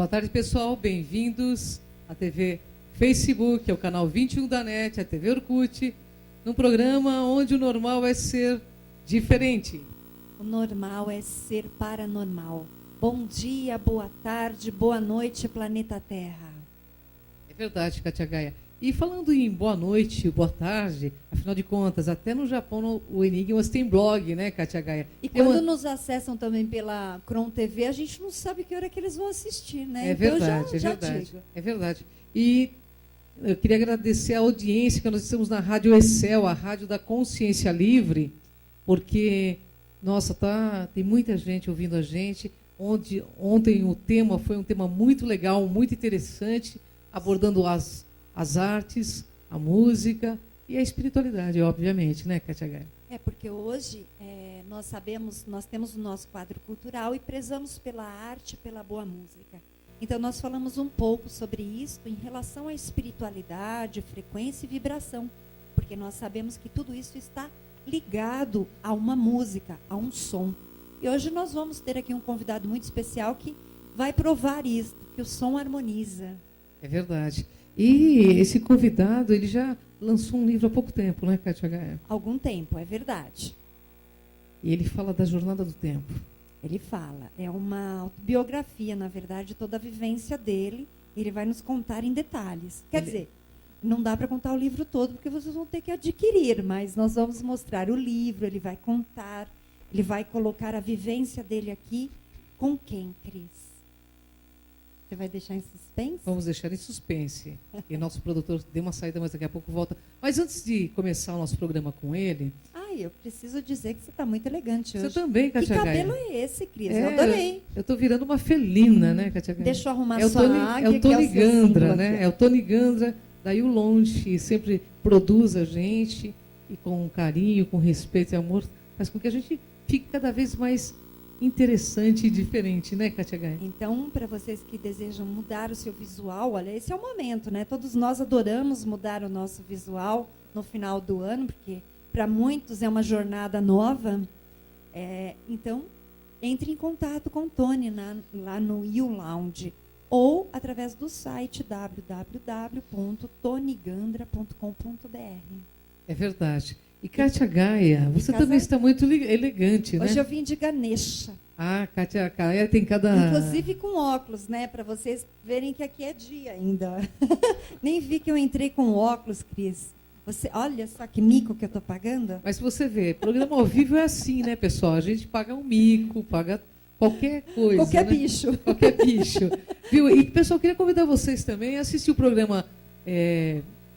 Boa tarde, pessoal. Bem-vindos à TV Facebook, ao canal 21 da NET, à TV Orkut, num programa onde o normal é ser diferente. O normal é ser paranormal. Bom dia, boa tarde, boa noite, planeta Terra. É verdade, Kátia Gaia. E falando em boa noite, boa tarde, afinal de contas, até no Japão o Enigmas tem blog, né, Kátia Gaia? E quando nos acessam também pela Cron TV, a gente não sabe que hora que eles vão assistir, né? É verdade, então é verdade. É verdade. E eu queria agradecer a audiência que nós estamos na Rádio Excel, a rádio da Consciência Livre, porque, nossa, tem muita gente ouvindo a gente. Ontem o tema foi um tema muito legal, muito interessante, abordando as artes, a música e a espiritualidade, obviamente, né, Kátia Gaia? É, porque hoje nós temos o nosso quadro cultural e prezamos pela arte, pela boa música. Então, nós falamos um pouco sobre isso em relação à espiritualidade, frequência e vibração, porque nós sabemos que tudo isso está ligado a uma música, a um som. E hoje nós vamos ter aqui um convidado muito especial que vai provar isso, que o som harmoniza. É verdade. E esse convidado, ele já lançou um livro há pouco tempo, né, Kátia Gaia? Algum tempo, é verdade. E ele fala da jornada do tempo. Ele fala. É uma autobiografia, na verdade, toda a vivência dele. Ele vai nos contar em detalhes. Quer dizer, não dá para contar o livro todo, porque vocês vão ter que adquirir, mas nós vamos mostrar o livro, ele vai contar, ele vai colocar a vivência dele aqui. Com quem, Cris? Você vai deixar em suspense? Vamos deixar em suspense. E nosso produtor deu uma saída, mas daqui a pouco volta. Mas antes de começar o nosso programa com ele... Eu preciso dizer que você está muito elegante hoje. Você também, Kátia Gaia. Que cabelo é esse, Cris? Eu adorei. Eu estou virando uma felina, né, Kátia Gaia? Deixa eu arrumar sua águia. É o Tony Gandra, né? É o Tony Gandra, daí o Longe, sempre produz a gente, e com carinho, com respeito e amor, faz com que a gente fique cada vez mais interessante e diferente, né, Kátia Gaia? Então, para vocês que desejam mudar o seu visual, olha, esse é o momento, né? Todos nós adoramos mudar o nosso visual no final do ano, porque para muitos é uma jornada nova. Então, entre em contato com o Tony lá no You Lounge ou através do site www.tonygandra.com.br. É verdade. E Kátia Gaia, você também está muito elegante, né? Hoje eu vim de Ganesha. Kátia Gaia tem cada... Inclusive com óculos, né? Para vocês verem que aqui é dia ainda. Nem vi que eu entrei com óculos, Cris. Olha só que mico que eu estou pagando. Mas você vê, programa ao vivo é assim, né, pessoal? A gente paga um mico, paga qualquer coisa. Qualquer né? bicho. Qualquer bicho. Viu? E, pessoal, queria convidar vocês também a assistir o programa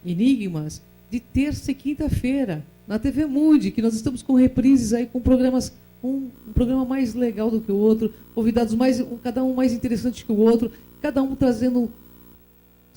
Enigmas de terça e quinta-feira, na TV Mundi, que nós estamos com reprises aí, com programas, um programa mais legal do que o outro, convidados cada um mais interessante que o outro, cada um trazendo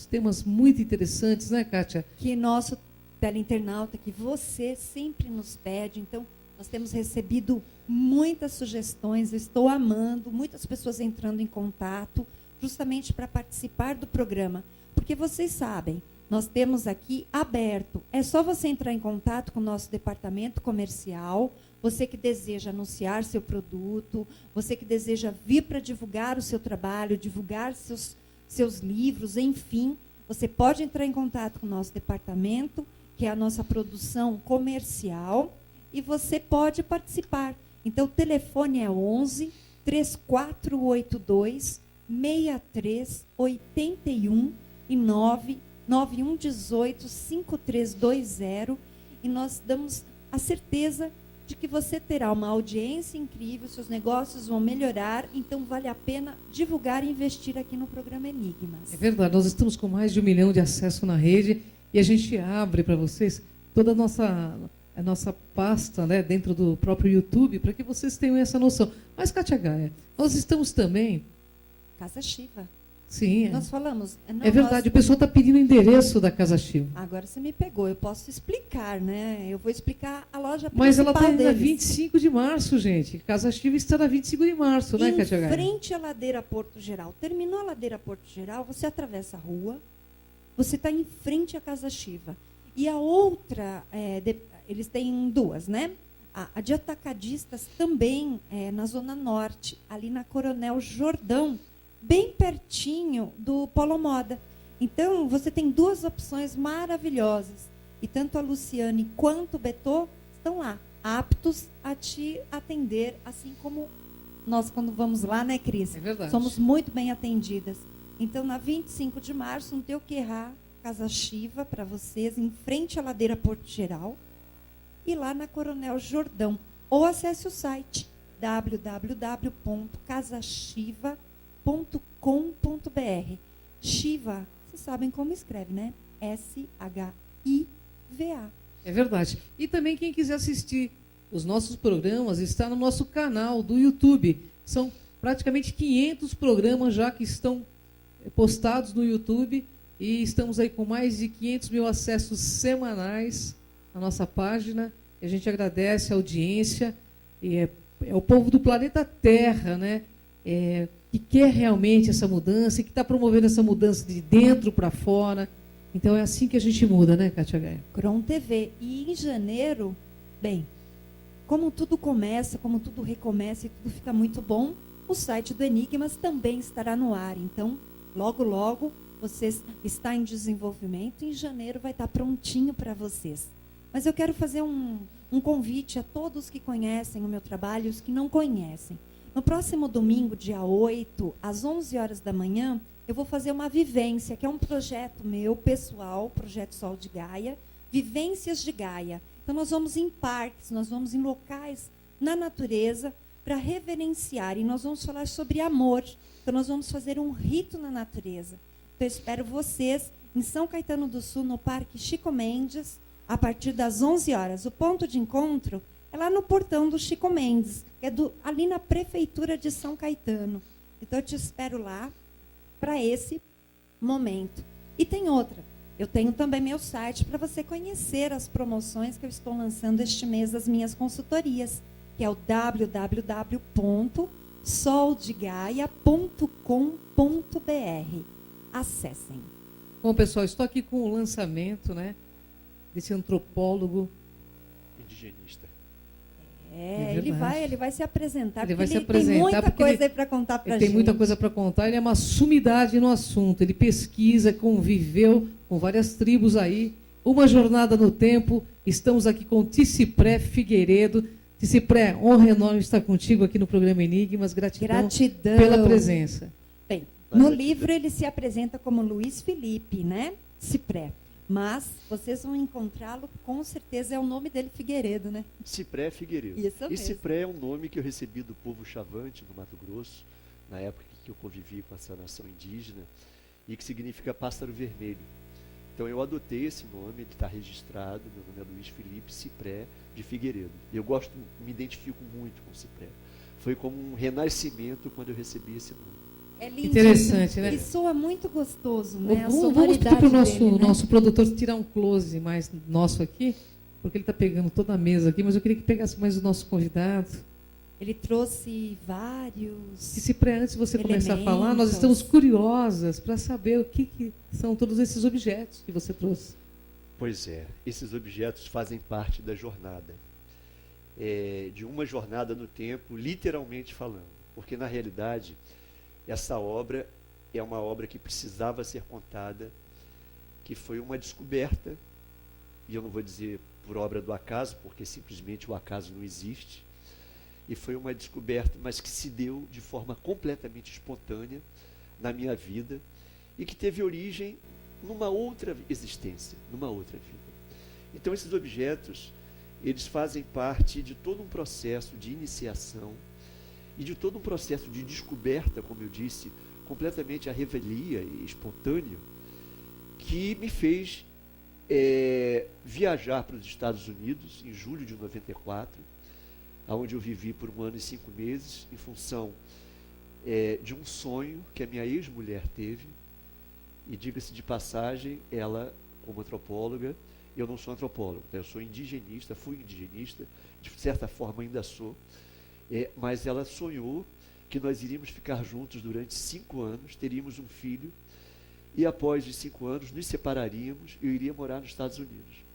temas muito interessantes, né, Kátia? Que nosso teleinternauta, que você sempre nos pede. Então, nós temos recebido muitas sugestões, eu estou amando, muitas pessoas entrando em contato, justamente para participar do programa. Porque vocês sabem, nós temos aqui aberto, é só você entrar em contato com o nosso departamento comercial, você que deseja anunciar seu produto, você que deseja vir para divulgar o seu trabalho, divulgar seus livros, enfim, você pode entrar em contato com o nosso departamento, que é a nossa produção comercial, e você pode participar. Então, o telefone é 11 3482 6381 e 99118 5320, e nós damos a certeza de que você terá uma audiência incrível, seus negócios vão melhorar, então vale a pena divulgar e investir aqui no programa Enigmas. É verdade, nós estamos com mais de 1 milhão de acessos na rede e a gente abre para vocês toda a nossa pasta, né, dentro do próprio YouTube, para que vocês tenham essa noção. Mas, Kátia Gaia, nós estamos também... Casa Shiva. Sim. Nós falamos... Não, é verdade, o pessoal está pedindo o endereço da Casa Shiva. Agora você me pegou, eu posso explicar, né? Eu vou explicar a loja principal Mas ela está deles. na 25 de março, gente. Casa Shiva está na 25 de março, né, Kátia Gaia? Em frente à ladeira Porto Geral. Terminou a ladeira Porto Geral, você atravessa a rua, você está em frente à Casa Shiva. E a outra, eles têm duas, né? A de atacadistas também na Zona Norte, ali na Coronel Jordão, bem pertinho do Polo Moda. Então, você tem duas opções maravilhosas. E tanto a Luciane quanto o Betô estão lá, aptos a te atender, assim como nós quando vamos lá, né, Cris? É verdade. Somos muito bem atendidas. Então, na 25 de março, não tem o que errar, Casa Chiva para vocês, em frente à ladeira Porto Geral, e lá na Coronel Jordão. Ou acesse o site www.casachiva.com.br. Chiva, vocês sabem como escreve, né? SHIVA. É verdade. E também quem quiser assistir os nossos programas está no nosso canal do YouTube. São praticamente 500 programas já que estão postados no YouTube e estamos aí com mais de 500 mil acessos semanais na nossa página. E a gente agradece a audiência. E é o povo do planeta Terra, né? Que quer realmente essa mudança e que está promovendo essa mudança de dentro para fora. Então é assim que a gente muda, né, Kátia Gaia? Cron TV. E em janeiro, bem, como tudo começa, como tudo recomeça e tudo fica muito bom, o site do Enigmas também estará no ar. Então, logo, logo, vocês está em desenvolvimento. Em janeiro vai estar prontinho para vocês. Mas eu quero fazer um convite a todos que conhecem o meu trabalho e os que não conhecem. No próximo domingo, dia 8, às 11 horas da manhã, eu vou fazer uma vivência, que é um projeto meu, pessoal, Projeto Sol de Gaia, Vivências de Gaia. Então, nós vamos em parques, nós vamos em locais na natureza para reverenciar. E nós vamos falar sobre amor. Então, nós vamos fazer um rito na natureza. Então, eu espero vocês em São Caetano do Sul, no Parque Chico Mendes, a partir das 11 horas. O ponto de encontro é lá no portão do Chico Mendes, que é ali na Prefeitura de São Caetano. Então, eu te espero lá para esse momento. E tem outra. Eu tenho também meu site para você conhecer as promoções que eu estou lançando este mês das minhas consultorias, que é o www.soldegaia.com.br. Acessem. Bom, pessoal, estou aqui com o lançamento, né, desse antropólogo indigenista. Verdade. Ele vai se apresentar. Ele vai se tem apresentar muita porque coisa aí para contar para a gente. Ele tem muita coisa para contar, ele é uma sumidade no assunto, ele pesquisa, conviveu com várias tribos aí, uma jornada no tempo. Estamos aqui com Ticipré Figueiredo. Ticipré, honra enorme estar contigo aqui no programa Enigmas. Gratidão pela presença. Bem, no livro ele se apresenta como Luiz Felipe, né? Cipré. Mas vocês vão encontrá-lo, com certeza é o nome dele, Figueiredo, né? Cipré Figueiredo. Isso mesmo. E Cipré é um nome que eu recebi do povo Chavante, no Mato Grosso, na época que eu convivi com essa nação indígena, e que significa pássaro vermelho. Então eu adotei esse nome, ele está registrado, meu nome é Luiz Felipe Cipré de Figueiredo. Eu gosto, me identifico muito com Cipré. Foi como um renascimento quando eu recebi esse nome. É lindo. Interessante, né? E soa muito gostoso, né? Vamos pedir para o dele, né? nosso produtor tirar um close mais nosso aqui, porque ele está pegando toda a mesa aqui, mas eu queria que pegasse mais o nosso convidado. Ele trouxe vários. Cipré, antes de você começar a falar, nós estamos curiosas para saber o que são todos esses objetos que você trouxe. Pois é, esses objetos fazem parte da jornada. De uma jornada no tempo, literalmente falando. Porque, na realidade, essa obra é uma obra que precisava ser contada, que foi uma descoberta, e eu não vou dizer por obra do acaso, porque simplesmente o acaso não existe, e foi uma descoberta, mas que se deu de forma completamente espontânea na minha vida, e que teve origem numa outra existência, numa outra vida. Então, esses objetos, eles fazem parte de todo um processo de iniciação e de todo um processo de descoberta, como eu disse, completamente à revelia e espontâneo, que me fez viajar para os Estados Unidos em julho de 94, onde eu vivi por 1 ano e 5 meses, em função de um sonho que a minha ex-mulher teve. E diga-se de passagem, ela, como antropóloga, eu não sou antropólogo, eu sou indigenista, fui indigenista, de certa forma ainda sou, mas ela sonhou que nós iríamos ficar juntos durante 5 anos, teríamos um filho, e após os 5 anos nos separaríamos e eu iria morar nos Estados Unidos.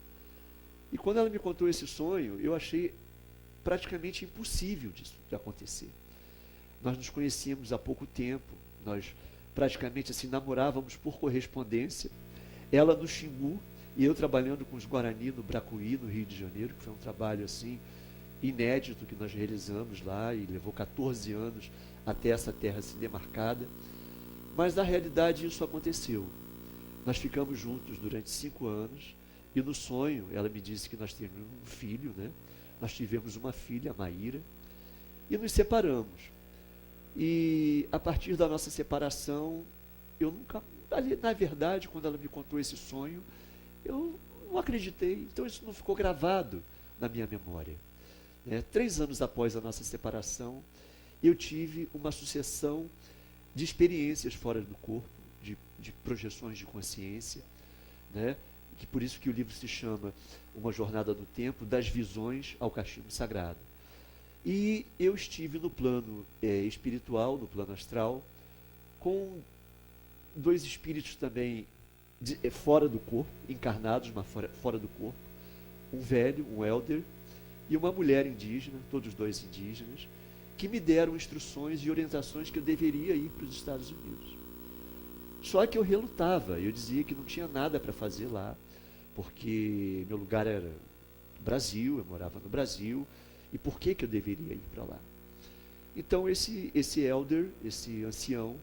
E quando ela me contou esse sonho, eu achei praticamente impossível disso de acontecer. Nós nos conhecíamos há pouco tempo, Nós praticamente assim namorávamos por correspondência, ela no Xingu e eu trabalhando com os Guarani no Bracuí, no Rio de Janeiro, que foi um trabalho assim inédito que nós realizamos lá e levou 14 anos até essa terra ser demarcada. Mas na realidade isso aconteceu. Nós ficamos juntos durante 5 anos e no sonho ela me disse que nós teríamos um filho, né? Nós tivemos uma filha, a Maíra, e nos separamos. E a partir da nossa separação, eu nunca, na verdade, quando ela me contou esse sonho, eu não acreditei. Então isso não ficou gravado na minha memória. 3 anos após a nossa separação, eu tive uma sucessão de experiências fora do corpo, de projeções de consciência, né? Que por isso que o livro se chama Uma Jornada no Tempo, das visões ao cachimbo sagrado. E eu estive no plano espiritual, no plano astral, com 2 espíritos também fora do corpo, encarnados, mas fora do corpo, um velho, um elder, e uma mulher indígena, todos 2 indígenas, que me deram instruções e orientações que eu deveria ir para os Estados Unidos. Só que eu relutava, eu dizia que não tinha nada para fazer lá, porque meu lugar era Brasil, eu morava no Brasil, e por que eu deveria ir para lá? Então esse elder, esse ancião,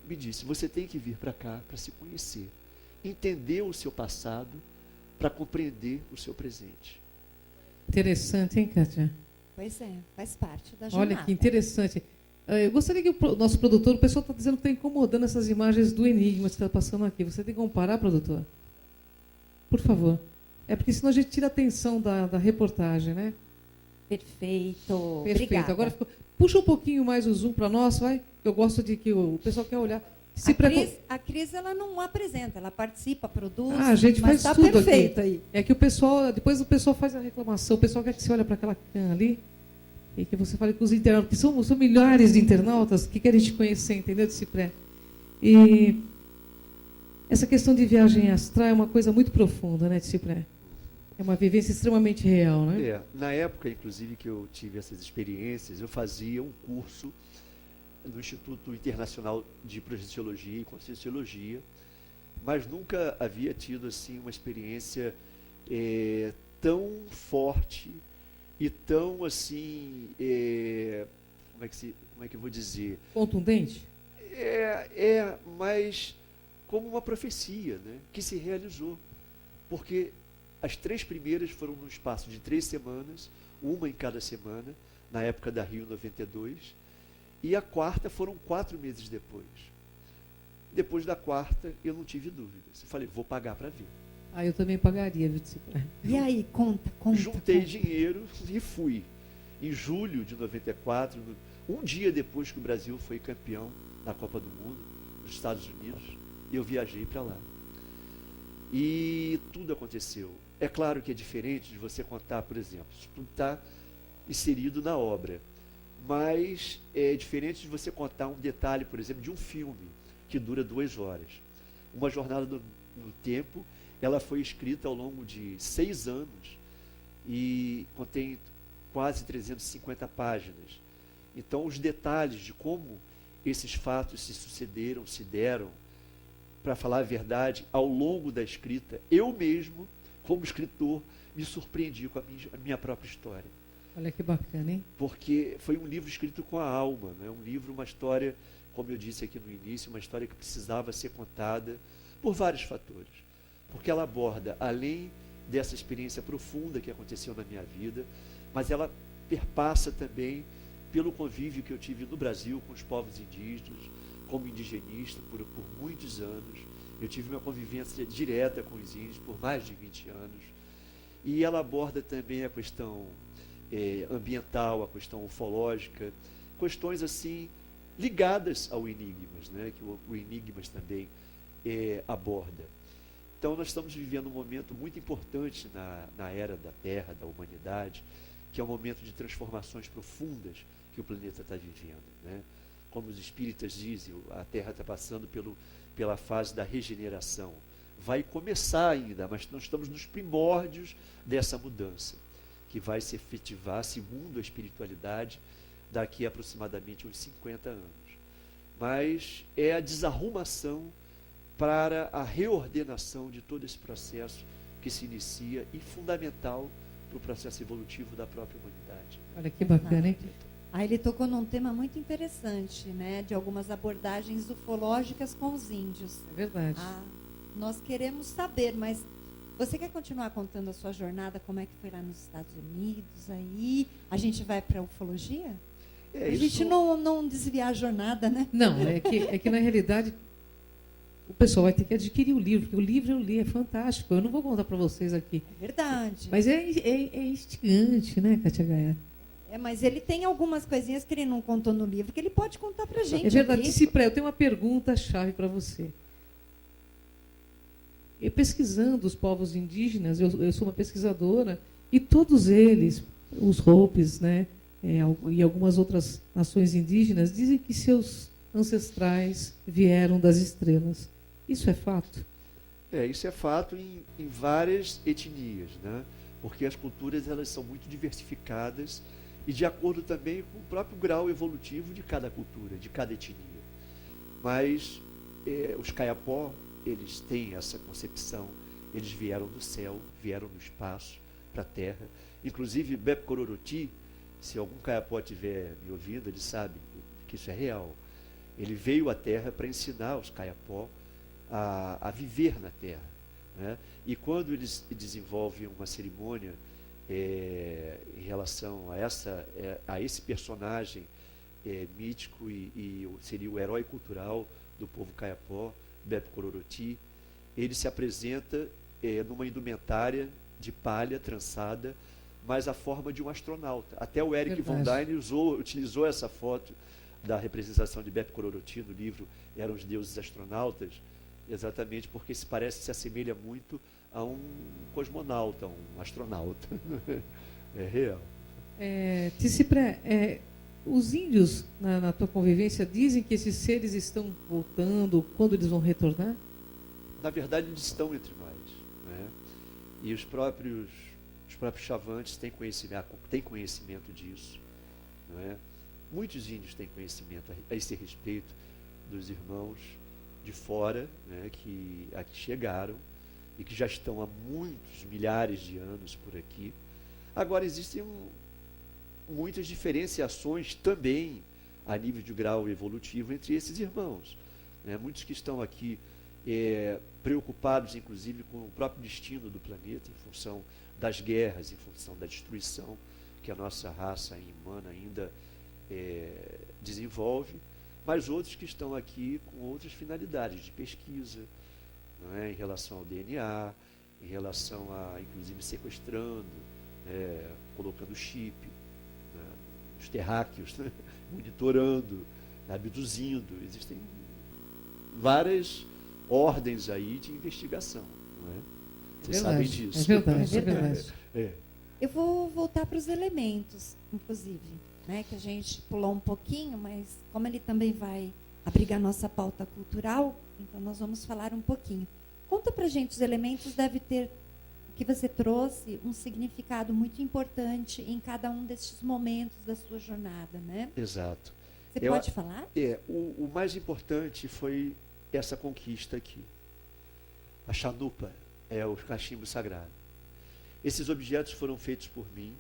me disse, você tem que vir para cá para se conhecer, entender o seu passado, para compreender o seu presente. Interessante, hein, Kátia? Pois é, faz parte da jornada. Olha que interessante. Eu gostaria que o nosso produtor, o pessoal está dizendo que está incomodando essas imagens do enigma que está passando aqui. Você tem que comparar, produtor? Por favor. É porque senão a gente tira a atenção da reportagem, né? Perfeito. Perfeito. Obrigada. Agora puxa um pouquinho mais o zoom para nós, vai. Eu gosto de que o pessoal quer olhar. A Cris, ela não apresenta, ela participa, produz. A gente mas faz tá tudo perfeito aqui. aí. É que o pessoal, depois o pessoal faz a reclamação, o pessoal quer que você olhe para aquela can ali e que você fale com os internautas, que são milhares de internautas que querem te conhecer, entendeu, Cipré? E essa questão de viagem astral é uma coisa muito profunda, né, Cipré? É uma vivência extremamente real, né? Na época, inclusive, que eu tive essas experiências, eu fazia um curso no Instituto Internacional de Projeciologia e Conscienciologia, mas nunca havia tido assim uma experiência tão forte e tão assim, como é que eu vou dizer? Contundente? Mas como uma profecia, né, que se realizou, porque as 3 primeiras foram no espaço de 3 semanas, uma em cada semana, na época da Rio 92, e a 4ª foram 4 meses depois. Depois da 4ª, eu não tive dúvidas. Eu falei, vou pagar para ver. Eu também pagaria, viu, Cipré? E aí, conta. Juntei dinheiro e fui. Em julho de 94, um dia depois que o Brasil foi campeão da Copa do Mundo, nos Estados Unidos, eu viajei para lá. E tudo aconteceu. É claro que é diferente de você contar, por exemplo, isso tudo está inserido na obra. Mas é diferente de você contar um detalhe, por exemplo, de um filme que dura 2 horas. Uma Jornada no Tempo, ela foi escrita ao longo de 6 anos e contém quase 350 páginas. Então, os detalhes de como esses fatos se sucederam, se deram, para falar a verdade, ao longo da escrita, eu mesmo, como escritor, me surpreendi com a minha própria história. Olha que bacana, hein? Porque foi um livro escrito com a alma, né? Um livro, uma história, como eu disse aqui no início, uma história que precisava ser contada por vários fatores. Porque ela aborda, além dessa experiência profunda que aconteceu na minha vida, mas ela perpassa também pelo convívio que eu tive no Brasil com os povos indígenas, como indigenista por muitos anos. Eu tive uma convivência direta com os índios por mais de 20 anos. E ela aborda também a questão ambiental, a questão ufológica, questões assim ligadas ao Enigmas, né, que o Enigmas também aborda. Então nós estamos vivendo um momento muito importante na era da Terra, da humanidade, que é um momento de transformações profundas que o planeta está vivendo, né? Como os espíritas dizem, a Terra está passando pela fase da regeneração. Vai começar ainda, mas nós estamos nos primórdios dessa mudança, que vai se efetivar, segundo a espiritualidade, daqui a aproximadamente uns 50 anos. mas é a desarrumação para a reordenação de todo esse processo que se inicia e fundamental para o processo evolutivo da própria humanidade. Olha que bacana, hein? Aí ele tocou num tema muito interessante, né, de algumas abordagens ufológicas com os índios. É verdade. Nós queremos saber, mas você quer continuar contando a sua jornada, como é que foi lá nos Estados Unidos? Aí a gente vai para a ufologia? A gente não desviar a jornada, né? Não, é que na realidade o pessoal vai ter que adquirir o livro, porque o livro eu li, é fantástico. Eu não vou contar para vocês aqui. É verdade. Mas é instigante, né, Kátia Gaia? Mas ele tem algumas coisinhas que ele não contou no livro, que ele pode contar para a gente. É verdade. Aqui. Cipré, eu tenho uma pergunta-chave para você. E pesquisando os povos indígenas, eu sou uma pesquisadora, e todos eles, os Hopis, né, e algumas outras nações indígenas, dizem que seus ancestrais vieram das estrelas. Isso é fato? Isso é fato em várias etnias, né? Porque as culturas elas são muito diversificadas e de acordo também com o próprio grau evolutivo de cada cultura, de cada etnia. Mas os Kayapó, eles têm essa concepção, eles vieram do céu, vieram do espaço para a Terra. Inclusive, Bep Kororoti, se algum Kayapó estiver me ouvindo, ele sabe que isso é real. Ele veio à Terra para ensinar os Kayapó a viver na Terra, né? E quando eles desenvolvem uma cerimônia em relação a esse personagem mítico e seria o herói cultural do povo Kayapó, Bep Kororoti, ele se apresenta numa indumentária de palha trançada, mas a forma de um astronauta. Até o Eric von Däniken utilizou essa foto da representação de Bep Kororoti no livro Eram os Deuses Astronautas, exatamente porque se assemelha muito a um cosmonauta, um astronauta. É real. Cipré, os índios, na tua convivência, dizem que esses seres estão voltando, quando eles vão retornar? Na verdade, eles estão entre nós, né? E os próprios chavantes têm conhecimento disso, não é? Muitos índios têm conhecimento a esse respeito dos irmãos de fora, né, que aqui chegaram e que já estão há muitos milhares de anos por aqui. Agora, existem muitas diferenciações também a nível de grau evolutivo entre esses irmãos, né? Muitos que estão aqui preocupados, inclusive, com o próprio destino do planeta, em função das guerras, em função da destruição que a nossa raça humana ainda desenvolve, mas outros que estão aqui com outras finalidades de pesquisa, não é? Em relação ao DNA, em relação a, inclusive, sequestrando, colocando chip, né? Os terráqueos, né? Monitorando, abduzindo. Existem várias ordens aí de investigação, não é? Vocês sabem disso. É verdade. Eu vou voltar para os elementos, inclusive, né, que a gente pulou um pouquinho, mas como ele também vai abrigar nossa pauta cultural, então nós vamos falar um pouquinho. Conta para a gente, os elementos devem ter, o que você trouxe, um significado muito importante em cada um destes momentos da sua jornada, né? Exato. Você pode falar? O mais importante foi essa conquista aqui. A chanupa é o cachimbo sagrado. Esses objetos foram feitos por mim,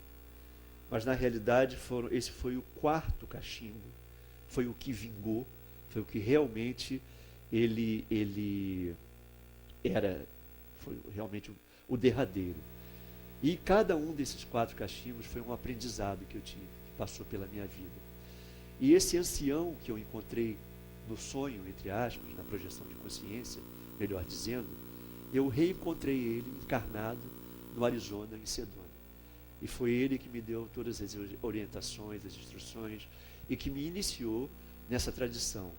mas na realidade esse foi o quarto cachimbo, foi o que vingou, foi o que realmente ele era, foi realmente o derradeiro. E cada um desses 4 cachimbos foi um aprendizado que eu tive, que passou pela minha vida. E esse ancião que eu encontrei no sonho, entre aspas, na projeção de consciência, melhor dizendo, eu reencontrei ele encarnado no Arizona, em Sedona. E foi ele que me deu todas as orientações, as instruções, e que me iniciou nessa tradição.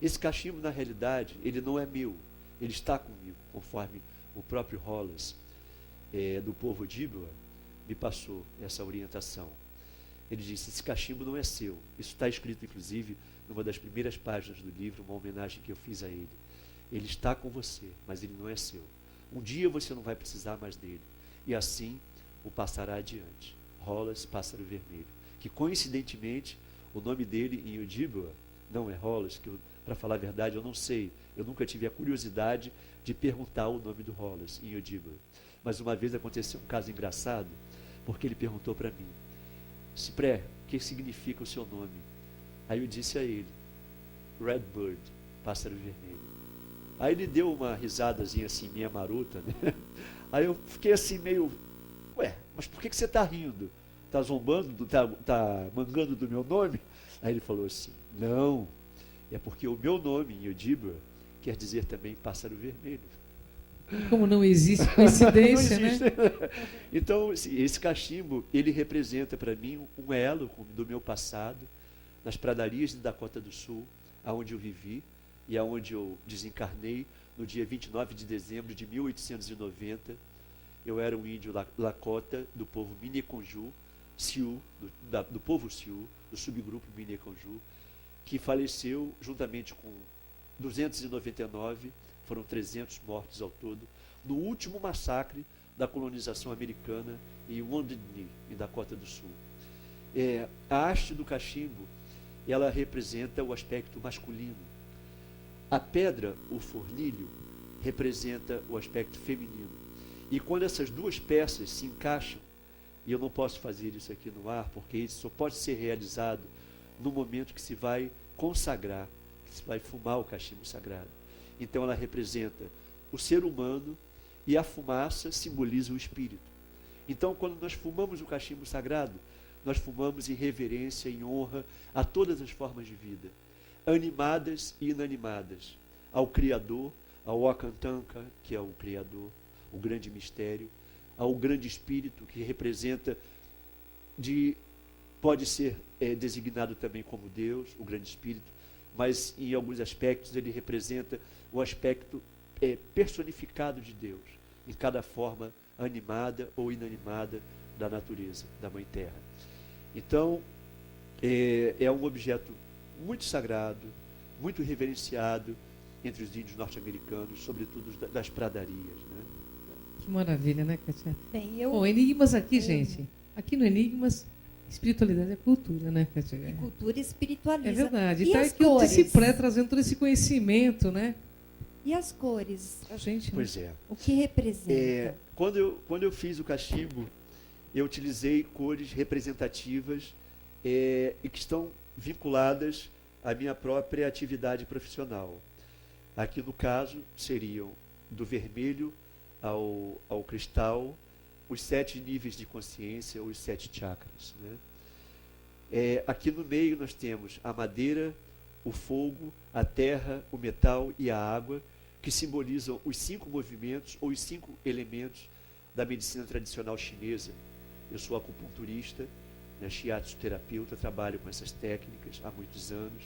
Esse cachimbo, na realidade, ele não é meu, ele está comigo, conforme o próprio Hollis, do povo Ojibwa, me passou essa orientação. Ele disse, esse cachimbo não é seu. Isso está escrito, inclusive, numa das primeiras páginas do livro, uma homenagem que eu fiz a ele. Ele está com você, mas ele não é seu. Um dia você não vai precisar mais dele. E assim o passará adiante. Hollis, pássaro vermelho. Que, coincidentemente, o nome dele em Ojibwa não é Hollis, que Para falar a verdade, eu não sei. Eu nunca tive a curiosidade de perguntar o nome do Hollis em Odiba. Mas uma vez aconteceu um caso engraçado, porque ele perguntou para mim: Cipré, o que significa o seu nome? Aí eu disse a ele: Redbird, pássaro vermelho. Aí ele deu uma risadazinha assim, minha marota, né? Aí eu fiquei assim meio, ué, mas por que você está rindo? Está zombando, tá mangando do meu nome? Aí ele falou assim: não, é porque o meu nome em Odiba quer dizer também pássaro vermelho. Como não existe coincidência, Não existe. né? Então, esse cachimbo, ele representa para mim um elo do meu passado, nas pradarias de Dakota do Sul, aonde eu vivi e aonde eu desencarnei no dia 29 de dezembro de 1890. Eu era um índio Lakota do povo Mineconjou, Sioux, do povo Sioux, do subgrupo Mineconjou, que faleceu juntamente com 299, foram 300 mortos ao todo, no último massacre da colonização americana em Wounded Knee, em Dakota do Sul. A haste do cachimbo, ela representa o aspecto masculino. A pedra, o fornilho, representa o aspecto feminino. E quando essas duas peças se encaixam, e eu não posso fazer isso aqui no ar, porque isso só pode ser realizado no momento que se vai consagrar, que se vai fumar o cachimbo sagrado. Então ela representa o ser humano e a fumaça simboliza o espírito. Então, quando nós fumamos o cachimbo sagrado, nós fumamos em reverência, em honra a todas as formas de vida, animadas e inanimadas, ao Criador, ao Wakantanka, que é o Criador, o grande mistério, ao grande Espírito, que representa, pode ser designado também como Deus, o grande Espírito, mas em alguns aspectos ele representa o aspecto personificado de Deus, em cada forma animada ou inanimada da natureza, da Mãe Terra. Então, é um objeto muito sagrado, muito reverenciado entre os índios norte-americanos, sobretudo das pradarias, né? Que maravilha, né, Kátia? Bem, Bom, Enigmas aqui, gente. Aqui no Enigmas, espiritualidade é cultura, né, Kátia? E cultura espiritualiza. É verdade. E Está as aqui o cores? Cipré trazendo todo esse conhecimento, né? E as cores? Gente, Pois é. O que representa? Quando eu fiz o cachimbo, eu utilizei cores representativas e que estão vinculadas à minha própria atividade profissional. Aqui, no caso, seriam do vermelho ao cristal, os 7 níveis de consciência, os 7 chakras, né? Aqui no meio nós temos a madeira, o fogo, a terra, o metal e a água, que simbolizam os 5 movimentos ou os 5 elementos da medicina tradicional chinesa. Eu sou acupunturista, né, shiatsu terapeuta, trabalho com essas técnicas há muitos anos.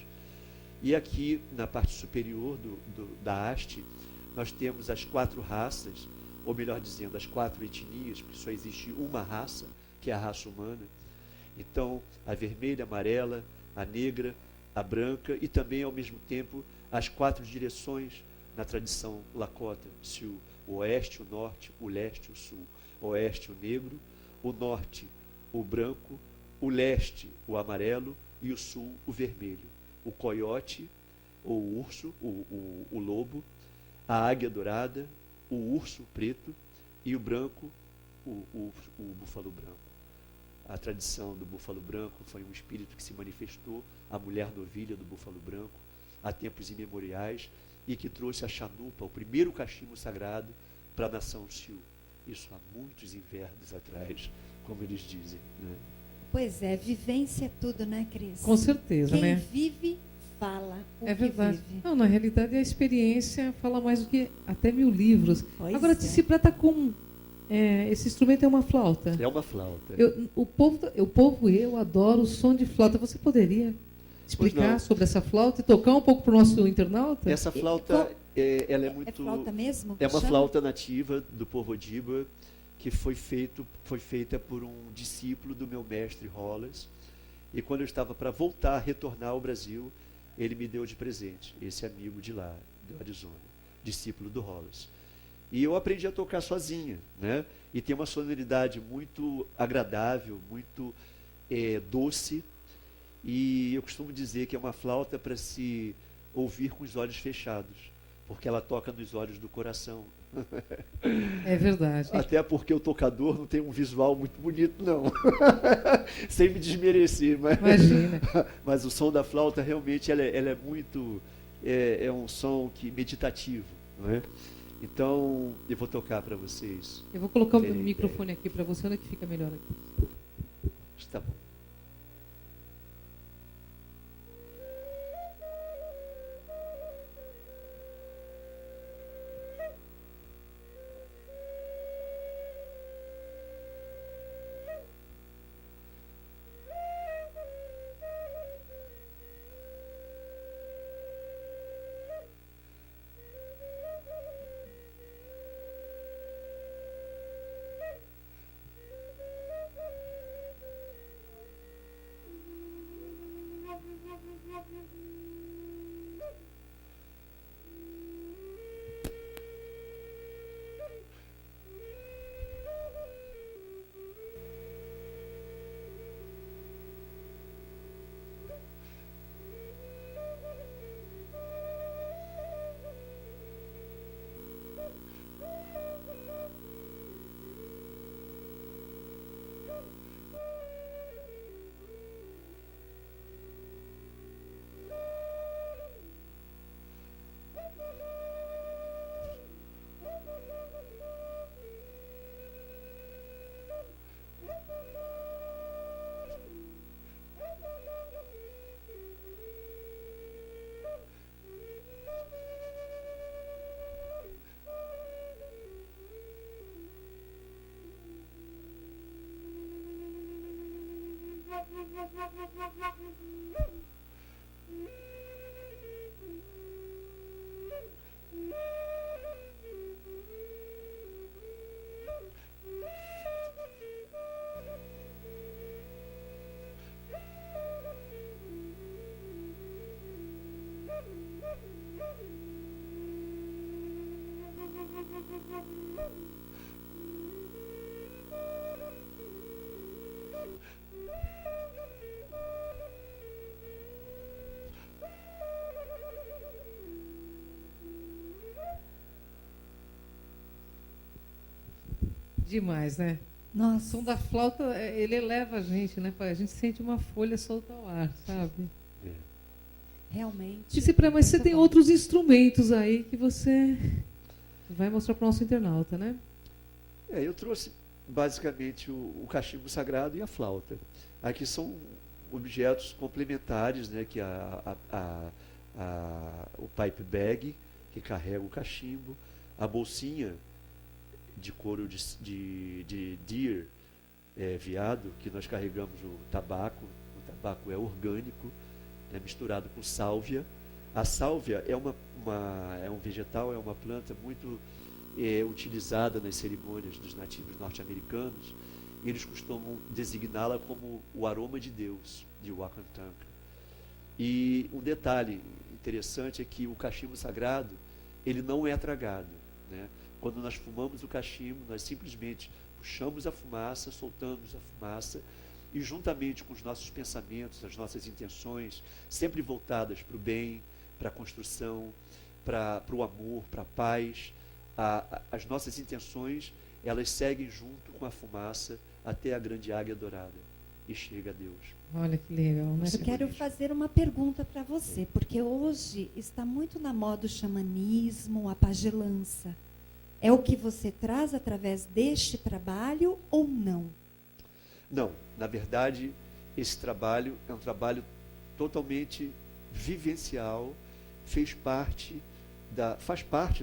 E aqui, na parte superior da haste, nós temos as 4 raças, ou melhor dizendo, as 4 etnias, porque só existe uma raça, que é a raça humana. Então, a vermelha, a amarela, a negra, a branca e também, ao mesmo tempo, as 4 direções na tradição Lakota, Sioux: o oeste, o norte, o leste, o sul. O oeste, o negro, o norte, o branco, o leste, o amarelo e o sul, o vermelho. O coiote, ou o urso, o lobo, a águia dourada, o urso preto e o branco, o búfalo branco. A tradição do búfalo branco foi um espírito que se manifestou, a mulher novilha do búfalo branco, há tempos imemoriais, e que trouxe a chanupa, o primeiro cachimbo sagrado, para a nação Sioux. Isso há muitos invernos atrás, como eles dizem, né? Pois é, vivência é tudo, né, Cris? com certeza, Quem né? vive, fala o É que verdade. vive. Não, na realidade, a experiência fala mais do que até 1000 livros. Pois Agora, é. Cipré está com... esse instrumento é uma flauta. É uma flauta. O povo, eu adoro o som de flauta. Você poderia explicar não. sobre essa flauta e tocar um pouco para o nosso internauta? Essa flauta, ela é É muito... flauta mesmo? É uma Chama? flauta nativa do povo Odiba, que foi feita por um discípulo do meu mestre Hollis. E quando eu estava para retornar ao Brasil, ele me deu de presente, esse amigo de lá, do Arizona, discípulo do Hollis. E eu aprendi a tocar sozinha, né? E tem uma sonoridade muito agradável, muito doce. E eu costumo dizer que é uma flauta para se ouvir com os olhos fechados, porque ela toca nos olhos do coração. É verdade. Até porque o tocador não tem um visual muito bonito, não. Sem me desmerecer, Imagina. mas o som da flauta realmente ela é muito, é um som meditativo, não é? Então, eu vou tocar para vocês. Eu vou colocar o Terem microfone aqui para você, onde é que fica melhor aqui? Está bom. Demais, né? O Nossa, som da flauta, ele eleva a gente, né? A gente sente uma folha solta ao ar, sabe? realmente. Mas você Muito tem bom. outros instrumentos aí que você vai mostrar para o nosso internauta, né? Eu trouxe basicamente o cachimbo sagrado e a flauta. Aqui são objetos complementares, né, que o pipe bag, que carrega o cachimbo, a bolsinha de couro de deer, veado, que nós carregamos o tabaco é orgânico, né, misturado com sálvia. A sálvia é um vegetal, é uma planta muito utilizada nas cerimônias dos nativos norte-americanos. Eles costumam designá-la como o aroma de Deus, de Wakantanka. E um detalhe interessante é que o cachimbo sagrado, ele não é tragado, né? Quando nós fumamos o cachimbo, nós simplesmente puxamos a fumaça, soltamos a fumaça, e juntamente com os nossos pensamentos, as nossas intenções, sempre voltadas para o bem, para a construção, para o amor, para a paz, as nossas intenções, elas seguem junto com a fumaça até a grande águia dourada e chega a Deus. Olha que legal, né? Eu quero fazer uma pergunta para você, porque hoje está muito na moda o xamanismo, a pagelança. É o que você traz através deste trabalho ou não? Não, na verdade, esse trabalho é um trabalho totalmente vivencial, faz parte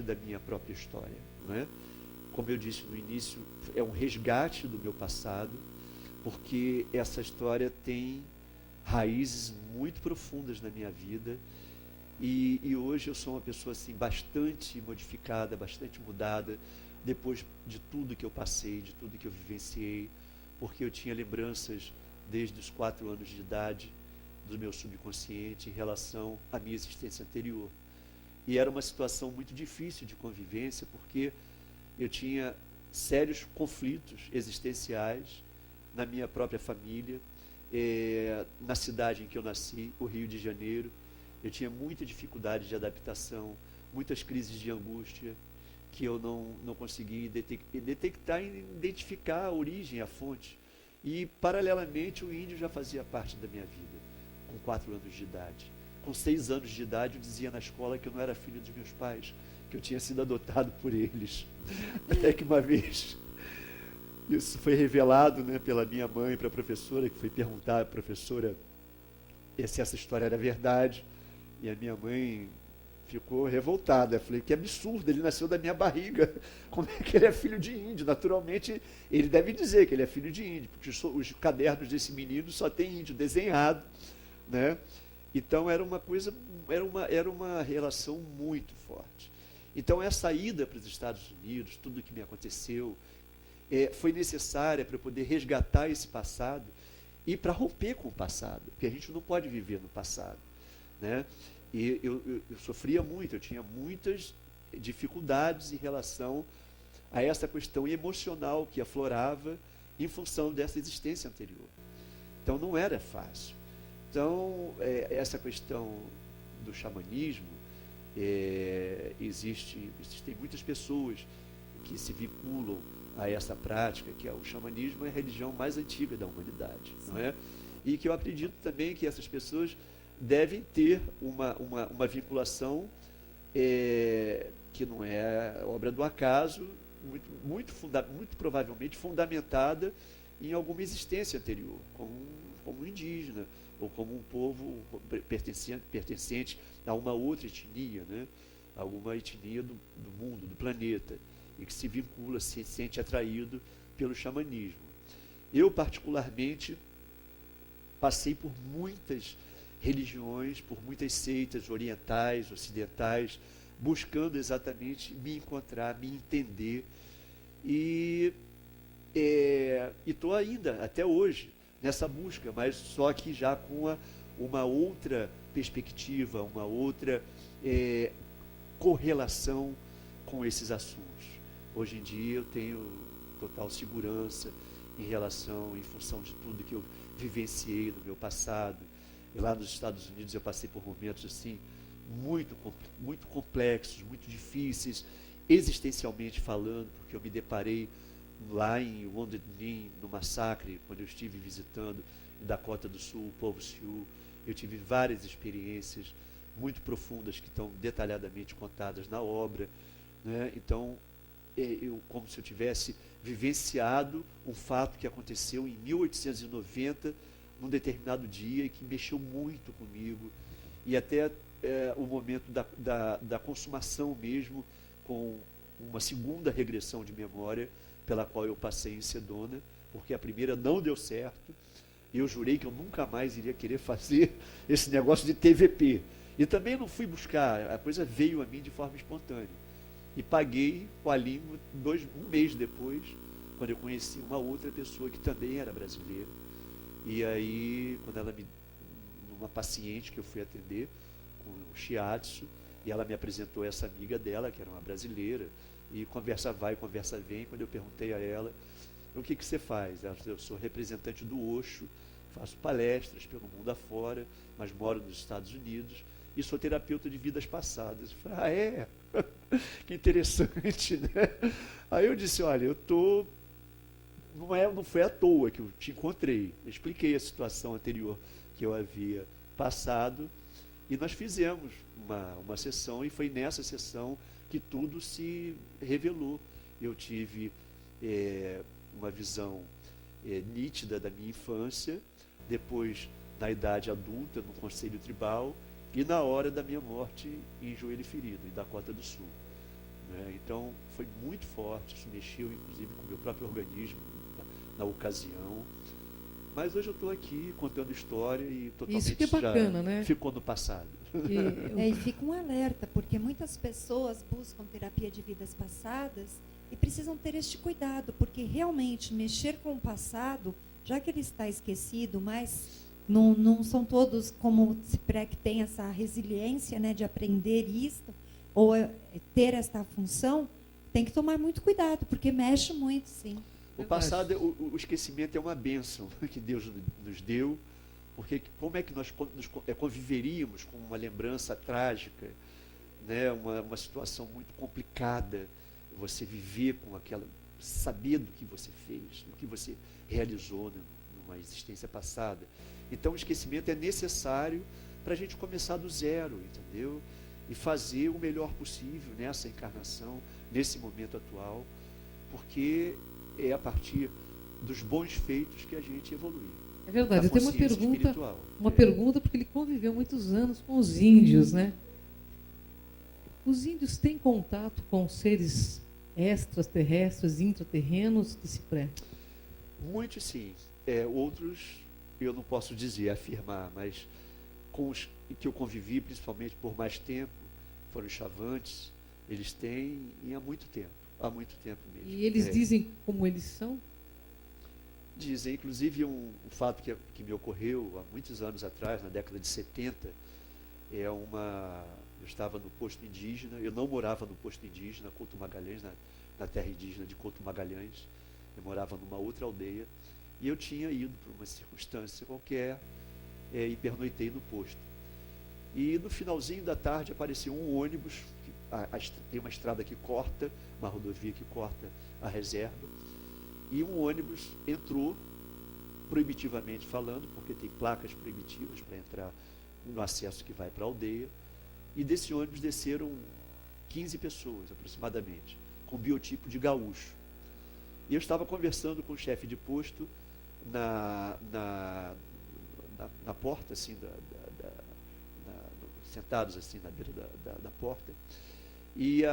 da minha própria história, não é? Como eu disse no início, é um resgate do meu passado, porque essa história tem raízes muito profundas na minha vida. E hoje eu sou uma pessoa assim, bastante modificada, bastante mudada, depois de tudo que eu passei, de tudo que eu vivenciei, porque eu tinha lembranças desde os 4 anos de idade do meu subconsciente em relação à minha existência anterior. E era uma situação muito difícil de convivência, porque eu tinha sérios conflitos existenciais na minha própria família, na cidade em que eu nasci, o Rio de Janeiro. Eu tinha muita dificuldade de adaptação, muitas crises de angústia, que eu não consegui detectar e identificar a origem, a fonte. E, paralelamente, o índio já fazia parte da minha vida, com 4 anos de idade. Com 6 anos de idade, eu dizia na escola que eu não era filho dos meus pais, que eu tinha sido adotado por eles. Até que uma vez, isso foi revelado, né, pela minha mãe para a professora, que foi perguntar à professora se essa história era verdade. E a minha mãe ficou revoltada. Eu falei, que absurdo, ele nasceu da minha barriga. Como é que ele é filho de índio? Naturalmente, ele deve dizer que ele é filho de índio, porque os cadernos desse menino só tem índio desenhado, né? Então era uma coisa, era uma relação muito forte. Então essa ida para os Estados Unidos, tudo o que me aconteceu, foi necessária para eu poder resgatar esse passado e para romper com o passado, porque a gente não pode viver no passado, né? E eu sofria muito, eu tinha muitas dificuldades em relação a essa questão emocional que aflorava em função dessa existência anterior. Então não era fácil. Então, essa questão do xamanismo, existem muitas pessoas que se vinculam a essa prática, que é o xamanismo, é a religião mais antiga da humanidade, não é? E que eu acredito também que essas pessoas devem ter uma vinculação que não é obra do acaso, muito provavelmente fundamentada em alguma existência anterior, como indígena, ou como um povo pertencente a uma outra etnia, né? Alguma etnia do mundo, do planeta, e que se vincula, se sente atraído pelo xamanismo. Eu, particularmente, passei por muitas religiões, por muitas seitas orientais, ocidentais, buscando exatamente me encontrar, me entender, e estou ainda, até hoje, nessa busca, mas só que já com uma outra perspectiva, uma outra correlação com esses assuntos. Hoje em dia eu tenho total segurança em função de tudo que eu vivenciei no meu passado. E lá nos Estados Unidos eu passei por momentos assim muito complexos, muito difíceis, existencialmente falando, porque eu me deparei lá em Wounded Knee, no massacre, quando eu estive visitando em Dakota do Sul, o povo Sioux. Eu tive várias experiências muito profundas que estão detalhadamente contadas na obra, né? Então, como se eu tivesse vivenciado um fato que aconteceu em 1890, num determinado dia, e que mexeu muito comigo, e até o momento da consumação mesmo, com uma segunda regressão de memória, pela qual eu passei em Sedona, porque a primeira não deu certo, e eu jurei que eu nunca mais iria querer fazer esse negócio de TVP. E também não fui buscar, a coisa veio a mim de forma espontânea. E paguei com a língua um mês depois, quando eu conheci uma outra pessoa que também era brasileira. E aí, uma paciente que eu fui atender, com o shiatsu, e ela me apresentou essa amiga dela, que era uma brasileira, e conversa vai, conversa vem. Quando eu perguntei a ela, o que você faz? Ela disse, eu sou representante do Osho, faço palestras pelo mundo afora, mas moro nos Estados Unidos, e sou terapeuta de vidas passadas. Eu falei, que interessante, né? Aí eu disse, olha, não foi à toa que eu te encontrei. Eu expliquei a situação anterior que eu havia passado, e nós fizemos uma sessão, e foi nessa sessão que tudo se revelou. Eu tive uma visão nítida da minha infância, depois na idade adulta, no Conselho Tribal, e na hora da minha morte em Joelho Ferido, em Dakota do Sul, né? Então foi muito forte, isso mexeu inclusive com o meu próprio organismo na ocasião. Mas hoje eu estou aqui contando história e totalmente isso que é bacana, né? Ficou no passado. E fica um alerta, porque muitas pessoas buscam terapia de vidas passadas e precisam ter este cuidado, porque realmente mexer com o passado, já que ele está esquecido, mas não são todos como se prega que tem essa resiliência, né, de aprender isto, ou ter esta função, tem que tomar muito cuidado, porque mexe muito, sim. O passado, o esquecimento é uma bênção que Deus nos deu, Porque como é que nós conviveríamos com uma lembrança trágica, né? Uma situação muito complicada, você viver com aquela, saber do que você fez, do que você realizou, né, numa existência passada. Então o esquecimento é necessário para a gente começar do zero, entendeu? E fazer o melhor possível nessa encarnação, nesse momento atual, porque é a partir dos bons feitos que a gente evolui. É verdade. Eu tenho uma pergunta, É. pergunta, porque ele conviveu muitos anos com os índios, né? Os índios têm contato com seres extraterrestres, intraterrenos que se pré? Muitos sim. Outros eu não posso dizer, afirmar, mas com os que eu convivi, principalmente por mais tempo, foram os chavantes, eles têm e há muito tempo mesmo. E eles dizem como eles são? Dizem, inclusive um fato que me ocorreu há muitos anos atrás, na década de 70, eu estava no posto indígena, eu não morava no posto indígena, Couto Magalhães, na terra indígena de Couto Magalhães, eu morava numa outra aldeia, e eu tinha ido por uma circunstância qualquer e pernoitei no posto. E no finalzinho da tarde apareceu um ônibus, tem uma estrada que corta, uma rodovia que corta a reserva, e um ônibus entrou, proibitivamente falando, porque tem placas proibitivas para entrar no acesso que vai para a aldeia, e desse ônibus desceram 15 pessoas, aproximadamente, com biotipo de gaúcho. E eu estava conversando com o chefe de posto na porta, assim, sentados assim na beira da porta, e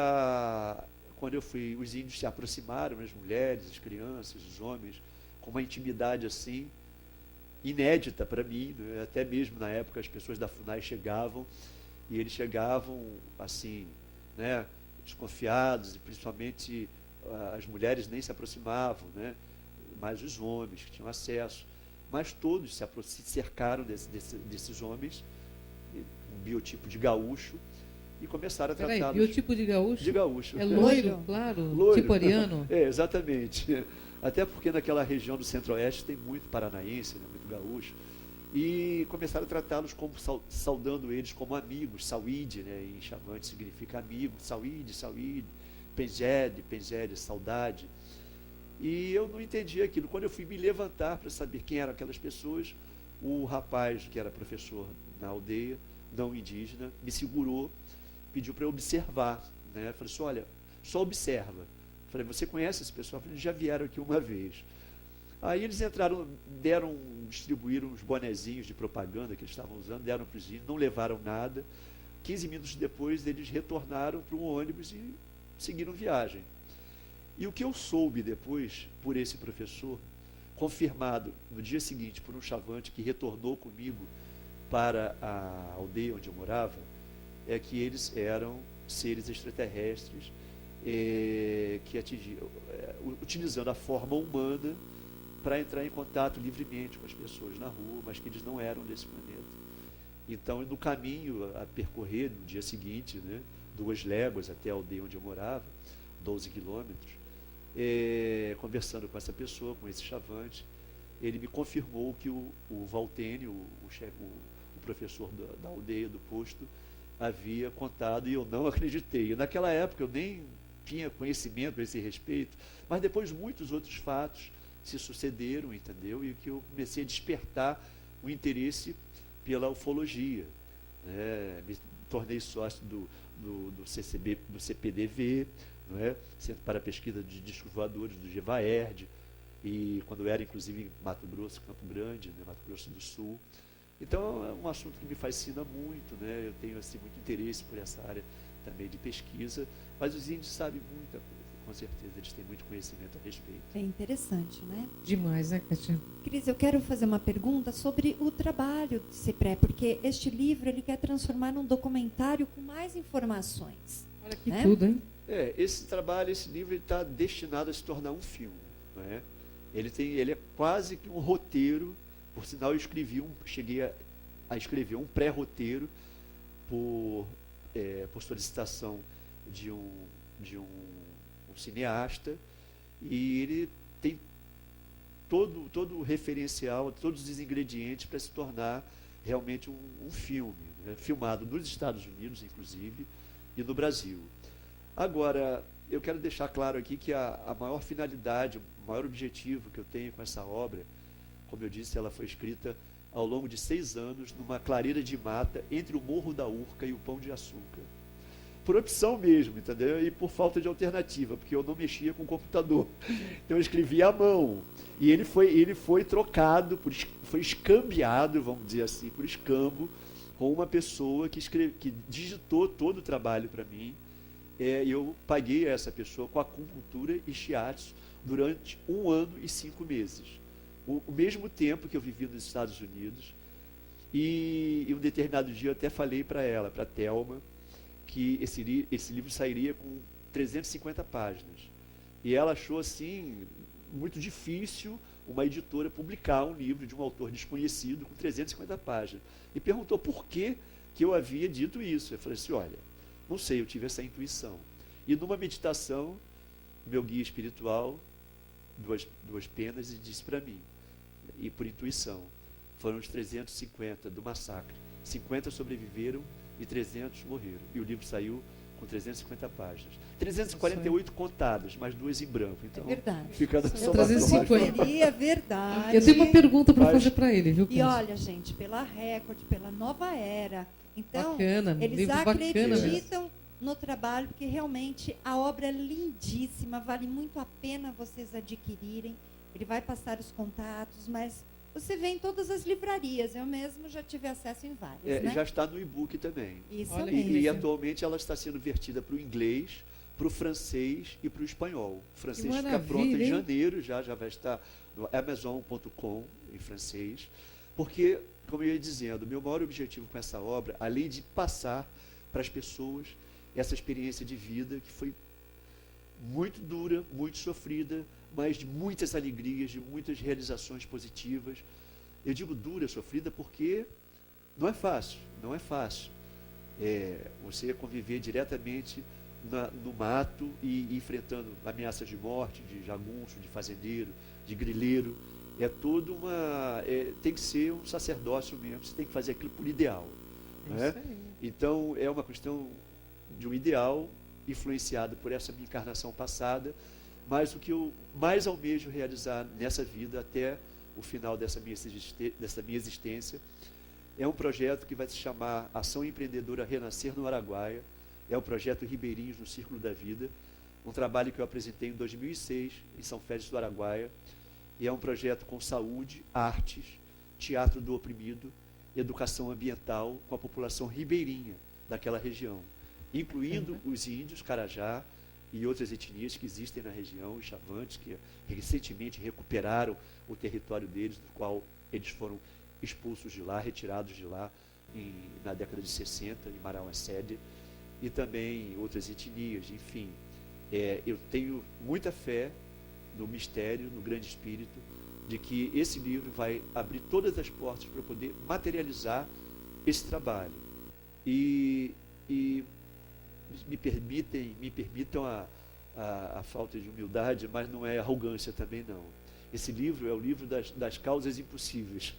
quando os índios se aproximaram, as mulheres, as crianças, os homens, com uma intimidade assim, inédita para mim, né? Até mesmo na época as pessoas da FUNAI chegavam, e eles chegavam assim, né, desconfiados, e principalmente as mulheres nem se aproximavam, né, mas os homens que tinham acesso, mas todos se cercaram desses homens, um biotipo de gaúcho, e começaram a tratá-los. Biotipo de gaúcho? De gaúcho. É loiro, claro, Loiro. tipo ariano? Exatamente. Até porque naquela região do centro-oeste tem muito paranaense, né, muito gaúcho. E começaram a tratá-los como, saudando eles como amigos. Sauíde, né, em chamante significa amigo. Sauíde, Penzede, saudade. E eu não entendi aquilo. Quando eu fui me levantar para saber quem eram aquelas pessoas, o rapaz, que era professor na aldeia, não indígena, me segurou, pediu para eu observar, né? Falei assim, olha, só observa. Falei, você conhece esse pessoal? Falei, já vieram aqui uma vez. Aí eles entraram, distribuíram uns bonezinhos de propaganda que eles estavam usando, deram para os índios, não levaram nada. 15 minutos depois, eles retornaram para um ônibus e seguiram viagem. E o que eu soube depois, por esse professor, confirmado no dia seguinte por um chavante que retornou comigo para a aldeia onde eu morava, é que eles eram seres extraterrestres que atingiam, utilizando a forma humana para entrar em contato livremente com as pessoas na rua, mas que eles não eram desse planeta. Então, no caminho a percorrer, no dia seguinte, né, 2 léguas até a aldeia onde eu morava, 12 quilômetros, conversando com essa pessoa, com esse chavante, ele me confirmou que o Valtênio, o professor da aldeia, do posto, havia contado, e eu não acreditei. E naquela época eu nem tinha conhecimento a esse respeito, mas depois muitos outros fatos se sucederam, entendeu? E que eu comecei a despertar o interesse pela ufologia, né? Me tornei sócio do CPDV, não é? Centro para a Pesquisa de Discos Voadores, do GEVAERD, e quando eu era, inclusive, em Mato Grosso, Campo Grande, né? Mato Grosso do Sul. Então, é um assunto que me fascina muito, né? Eu tenho assim, muito interesse por essa área também de pesquisa, mas os índios sabem muita coisa, com certeza, eles têm muito conhecimento a respeito. É interessante, né? Demais, né, Cátia? Cris, eu quero fazer uma pergunta sobre o trabalho de CIPRE, porque este livro ele quer transformar num documentário com mais informações. Olha que né? tudo, hein? Esse trabalho, esse livro, está destinado a se tornar um filme, não é? Ele é quase que um roteiro. Por sinal, eu cheguei a escrever um pré-roteiro por solicitação de um cineasta, e ele tem todo o referencial, todos os ingredientes para se tornar realmente um filme, né? Filmado nos Estados Unidos, inclusive, e no Brasil. Agora, eu quero deixar claro aqui que a maior finalidade, o maior objetivo que eu tenho com essa obra, como eu disse, ela foi escrita ao longo de 6 anos, numa clareira de mata, entre o Morro da Urca e o Pão de Açúcar. Por opção mesmo, entendeu? E por falta de alternativa, porque eu não mexia com o computador. Então eu escrevia à mão. E ele foi trocado, foi escambiado, vamos dizer assim, por escambo, com uma pessoa que digitou todo o trabalho para mim. E eu paguei a essa pessoa com acupuntura e shiatsu durante 1 ano e 5 meses. O mesmo tempo que eu vivi nos Estados Unidos. E um determinado dia eu até falei para ela, para a Thelma, que esse livro sairia com 350 páginas. E ela achou, assim, muito difícil uma editora publicar um livro de um autor desconhecido com 350 páginas. E perguntou por que eu havia dito isso. Eu falei assim, olha, não sei, eu tive essa intuição. E numa meditação, meu guia espiritual, duas penas, e disse para mim, e por intuição, foram os 350 do massacre. 50 sobreviveram e 300 morreram. E o livro saiu com 350 páginas. 348 contadas, mas 2 em branco. Então, é verdade. Fica na São 350. Seria verdade. Eu tenho uma pergunta para fazer para ele, viu, E olha, gente, pela Record, pela Nova Era. Então, bacana, eles livro bacana acreditam no trabalho, porque realmente a obra é lindíssima, vale muito a pena vocês adquirirem. Ele vai passar os contatos, mas você vê em todas as livrarias. Eu mesmo já tive acesso em várias, né? Já está no e-book também. Isso Olha mesmo. E atualmente ela está sendo vertida para o inglês, para o francês e para o espanhol. O francês Que fica maravilha, pronto em hein? janeiro, já vai estar no Amazon.com em francês. Porque, como eu ia dizendo, o meu maior objetivo com essa obra, além de passar para as pessoas essa experiência de vida que foi muito dura, muito sofrida, mas de muitas alegrias, de muitas realizações positivas. Eu digo dura, sofrida, porque não é fácil, não é fácil. Você conviver diretamente no mato e enfrentando ameaças de morte, de jagunço, de fazendeiro, de grileiro. É tudo tem que ser um sacerdócio mesmo, você tem que fazer aquilo por ideal. Né? Então, é uma questão de um ideal influenciado por essa minha encarnação passada, mas o que eu mais almejo realizar nessa vida até o final dessa minha existência é um projeto que vai se chamar Ação Empreendedora Renascer no Araguaia. É o projeto Ribeirinhos no Círculo da Vida, um trabalho que eu apresentei em 2006 em São Félix do Araguaia, e é um projeto com saúde, artes, teatro do oprimido, educação ambiental com a população ribeirinha daquela região, incluindo os índios, Carajá, e outras etnias que existem na região, os chavantes, que recentemente recuperaram o território deles, do qual eles foram expulsos de lá, retirados de lá na década de 60, em Marauacélia, e também outras etnias, enfim. Eu tenho muita fé no mistério, no grande espírito, de que esse livro vai abrir todas as portas para poder materializar esse trabalho. E me permitam a falta de humildade, mas não é arrogância também, não. Esse livro é o livro das causas impossíveis.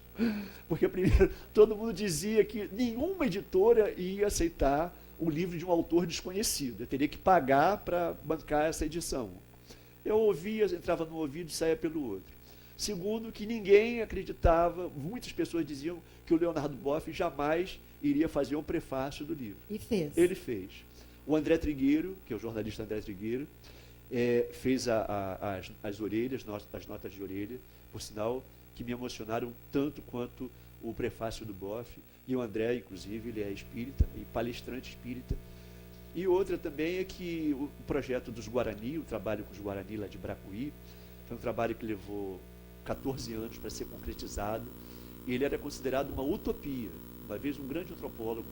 Porque, primeiro, todo mundo dizia que nenhuma editora ia aceitar o livro de um autor desconhecido. Eu teria que pagar para bancar essa edição. Eu ouvia, entrava no ouvido e saía pelo outro. Segundo, que ninguém acreditava, muitas pessoas diziam que o Leonardo Boff jamais iria fazer um prefácio do livro. E fez. Ele fez. O André Trigueiro, que é o jornalista André Trigueiro, fez as orelhas, as notas de orelha, por sinal, que me emocionaram tanto quanto o prefácio do Boff. E o André, inclusive, ele é espírita e palestrante espírita. E outra também é que o projeto dos Guarani, o trabalho com os Guarani lá de Bracuí, foi um trabalho que levou 14 anos para ser concretizado. E ele era considerado uma utopia. Uma vez um grande antropólogo,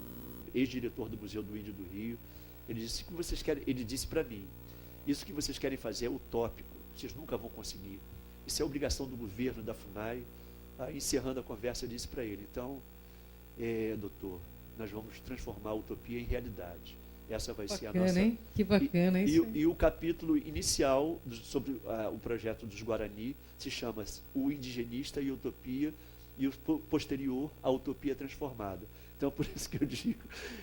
ex-diretor do Museu do Índio do Rio, ele disse para mim, isso que vocês querem fazer é utópico, vocês nunca vão conseguir. Isso é obrigação do governo, da FUNAI. Encerrando a conversa, eu disse para ele, então, doutor, nós vamos transformar a utopia em realidade. Essa vai ser a Bacana, nossa... hein? Que bacana, hein? isso aí. E o capítulo inicial sobre o projeto dos Guarani se chama O Indigenista e Utopia, e o posterior, A Utopia Transformada. Então, por isso que eu digo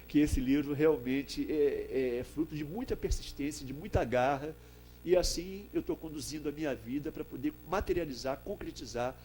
que esse livro realmente é fruto de muita persistência, de muita garra, e assim eu estou conduzindo a minha vida para poder materializar, concretizar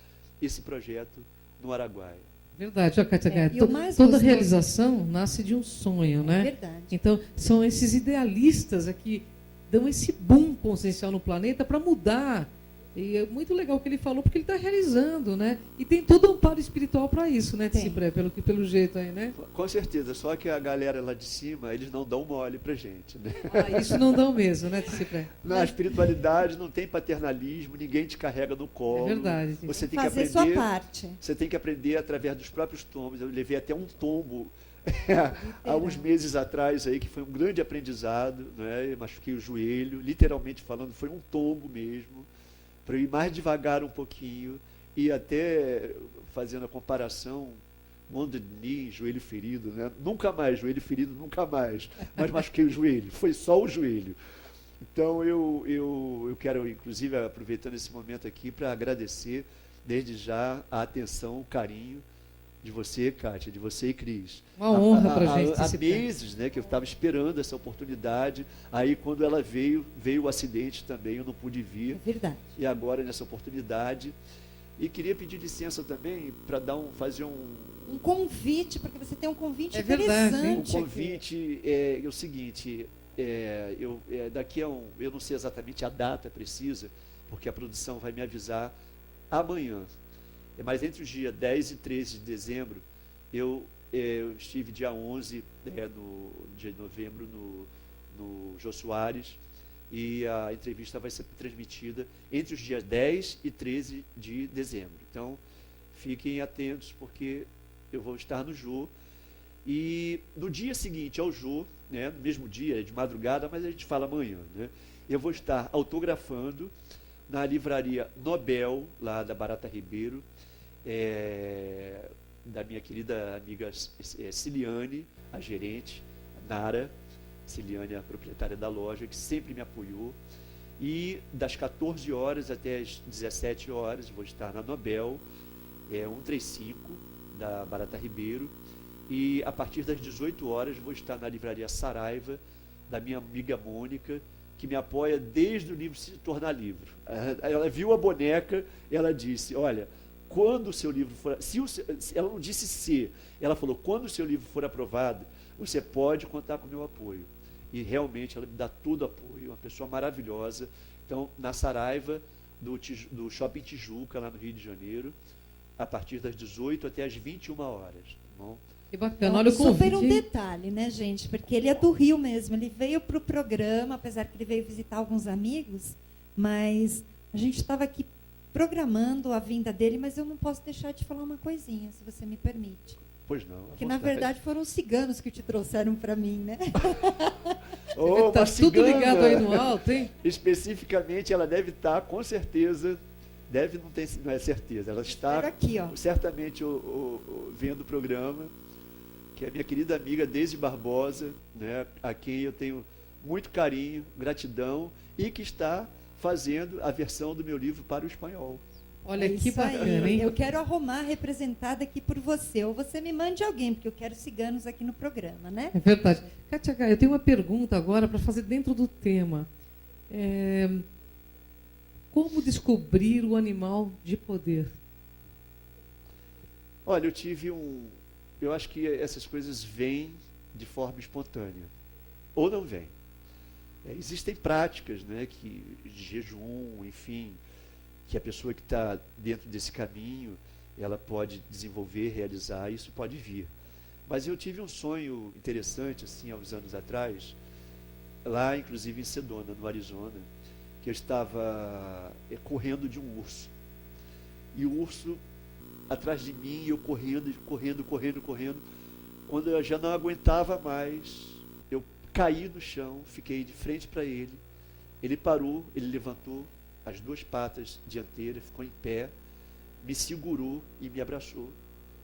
esse projeto no Araguaia. Verdade, ó, Cátia Gaia, e o mais toda gostoso- realização nasce de um sonho, né? Verdade. Então, são esses idealistas que dão esse boom consciencial no planeta para mudar. E é muito legal o que ele falou, porque ele está realizando, né? E tem todo um amparo espiritual para isso, né, Tem. Cipré? Pelo jeito aí, né? Com certeza, só que a galera lá de cima, eles não dão mole pra gente, né? Ah, isso não dão mesmo, né, Cipré? Na espiritualidade não tem paternalismo, ninguém te carrega no colo. É verdade. Você tem que Fazer sua aprender, parte. você tem que aprender através dos próprios tombos. Eu levei até um tombo há uns meses atrás aí, que foi um grande aprendizado, né? Eu machuquei o joelho, literalmente falando, foi um tombo mesmo, para eu ir mais devagar um pouquinho, e até fazendo a comparação, Wounded knee, joelho ferido, né? Nunca mais, joelho ferido, nunca mais. Mas machuquei o joelho, foi só o joelho. Então eu quero, inclusive, aproveitando esse momento aqui, para agradecer desde já a atenção, o carinho de você, Kátia, de você e Cris. Uma honra para a gente. Há Cipré. meses, né, que eu estava esperando essa oportunidade. Aí, quando ela veio o acidente também, eu não pude vir. É verdade. E agora, nessa oportunidade. E queria pedir licença também para fazer Um convite, porque você tem um convite É verdade, hein? um interessante. aqui. convite. É o seguinte, daqui a eu não sei exatamente a data precisa, porque a produção vai me avisar amanhã. Mas entre os dias 10 e 13 de dezembro, eu estive dia 11 de novembro no Jô Soares, e a entrevista vai ser transmitida entre os dias 10 e 13 de dezembro. Então, fiquem atentos, porque eu vou estar no Jô. E no dia seguinte ao Jô, né, no mesmo dia, de madrugada, mas a gente fala amanhã, né, eu vou estar autografando na livraria Nobel, lá da Barata Ribeiro, da minha querida amiga Ciliane, a gerente, Nara Ciliane, a proprietária da loja, que sempre me apoiou. E das 14 horas até as 17 horas, vou estar na Nobel, 135, da Barata Ribeiro. E a partir das 18 horas, vou estar na livraria Saraiva, da minha amiga Mônica, que me apoia desde o livro se tornar livro. Ela viu a boneca, ela disse, olha, quando o seu livro for... ela não disse se, ela falou, quando o seu livro for aprovado, você pode contar com o meu apoio. E realmente ela me dá todo o apoio, uma pessoa maravilhosa. Então, na Saraiva, do Shopping Tijuca, lá no Rio de Janeiro, a partir das 18 até as 21 horas. Tá bom? Que bacana. Olha o Super um convite. detalhe, né, gente? Porque ele é do Rio mesmo. Ele veio para o programa, apesar que ele veio visitar alguns amigos, mas a gente estava aqui programando a vinda dele, mas eu não posso deixar de falar uma coisinha, se você me permite. Pois não. à Que, na vontade. verdade, foram os ciganos que te trouxeram para mim, né? Ô, Tá uma tudo cigana. ligado aí no alto, hein? Especificamente, ela deve estar, com certeza, não é certeza, ela Espero está aqui, ó. certamente vendo o programa, que é a minha querida amiga Deise Barbosa, né, a quem eu tenho muito carinho, gratidão, e que está fazendo a versão do meu livro para o espanhol. Olha É que isso aí. bacana, hein? Eu quero arrumar representada aqui por você, ou você me mande alguém, porque eu quero ciganos aqui no programa, né? É verdade. Cátia Gaia, eu tenho uma pergunta agora para fazer dentro do tema. Como descobrir o animal de poder? Olha, eu acho que essas coisas vêm de forma espontânea, ou não vêm. Existem práticas, né, de jejum, enfim, que a pessoa que está dentro desse caminho, ela pode desenvolver, realizar, isso pode vir. Mas eu tive um sonho interessante, assim, há uns anos atrás, lá, inclusive, em Sedona, no Arizona, que eu estava correndo de um urso. E o urso atrás de mim, e eu correndo. Quando eu já não aguentava mais, eu caí no chão, fiquei de frente para ele. Ele parou, ele levantou as duas patas dianteiras, ficou em pé, me segurou e me abraçou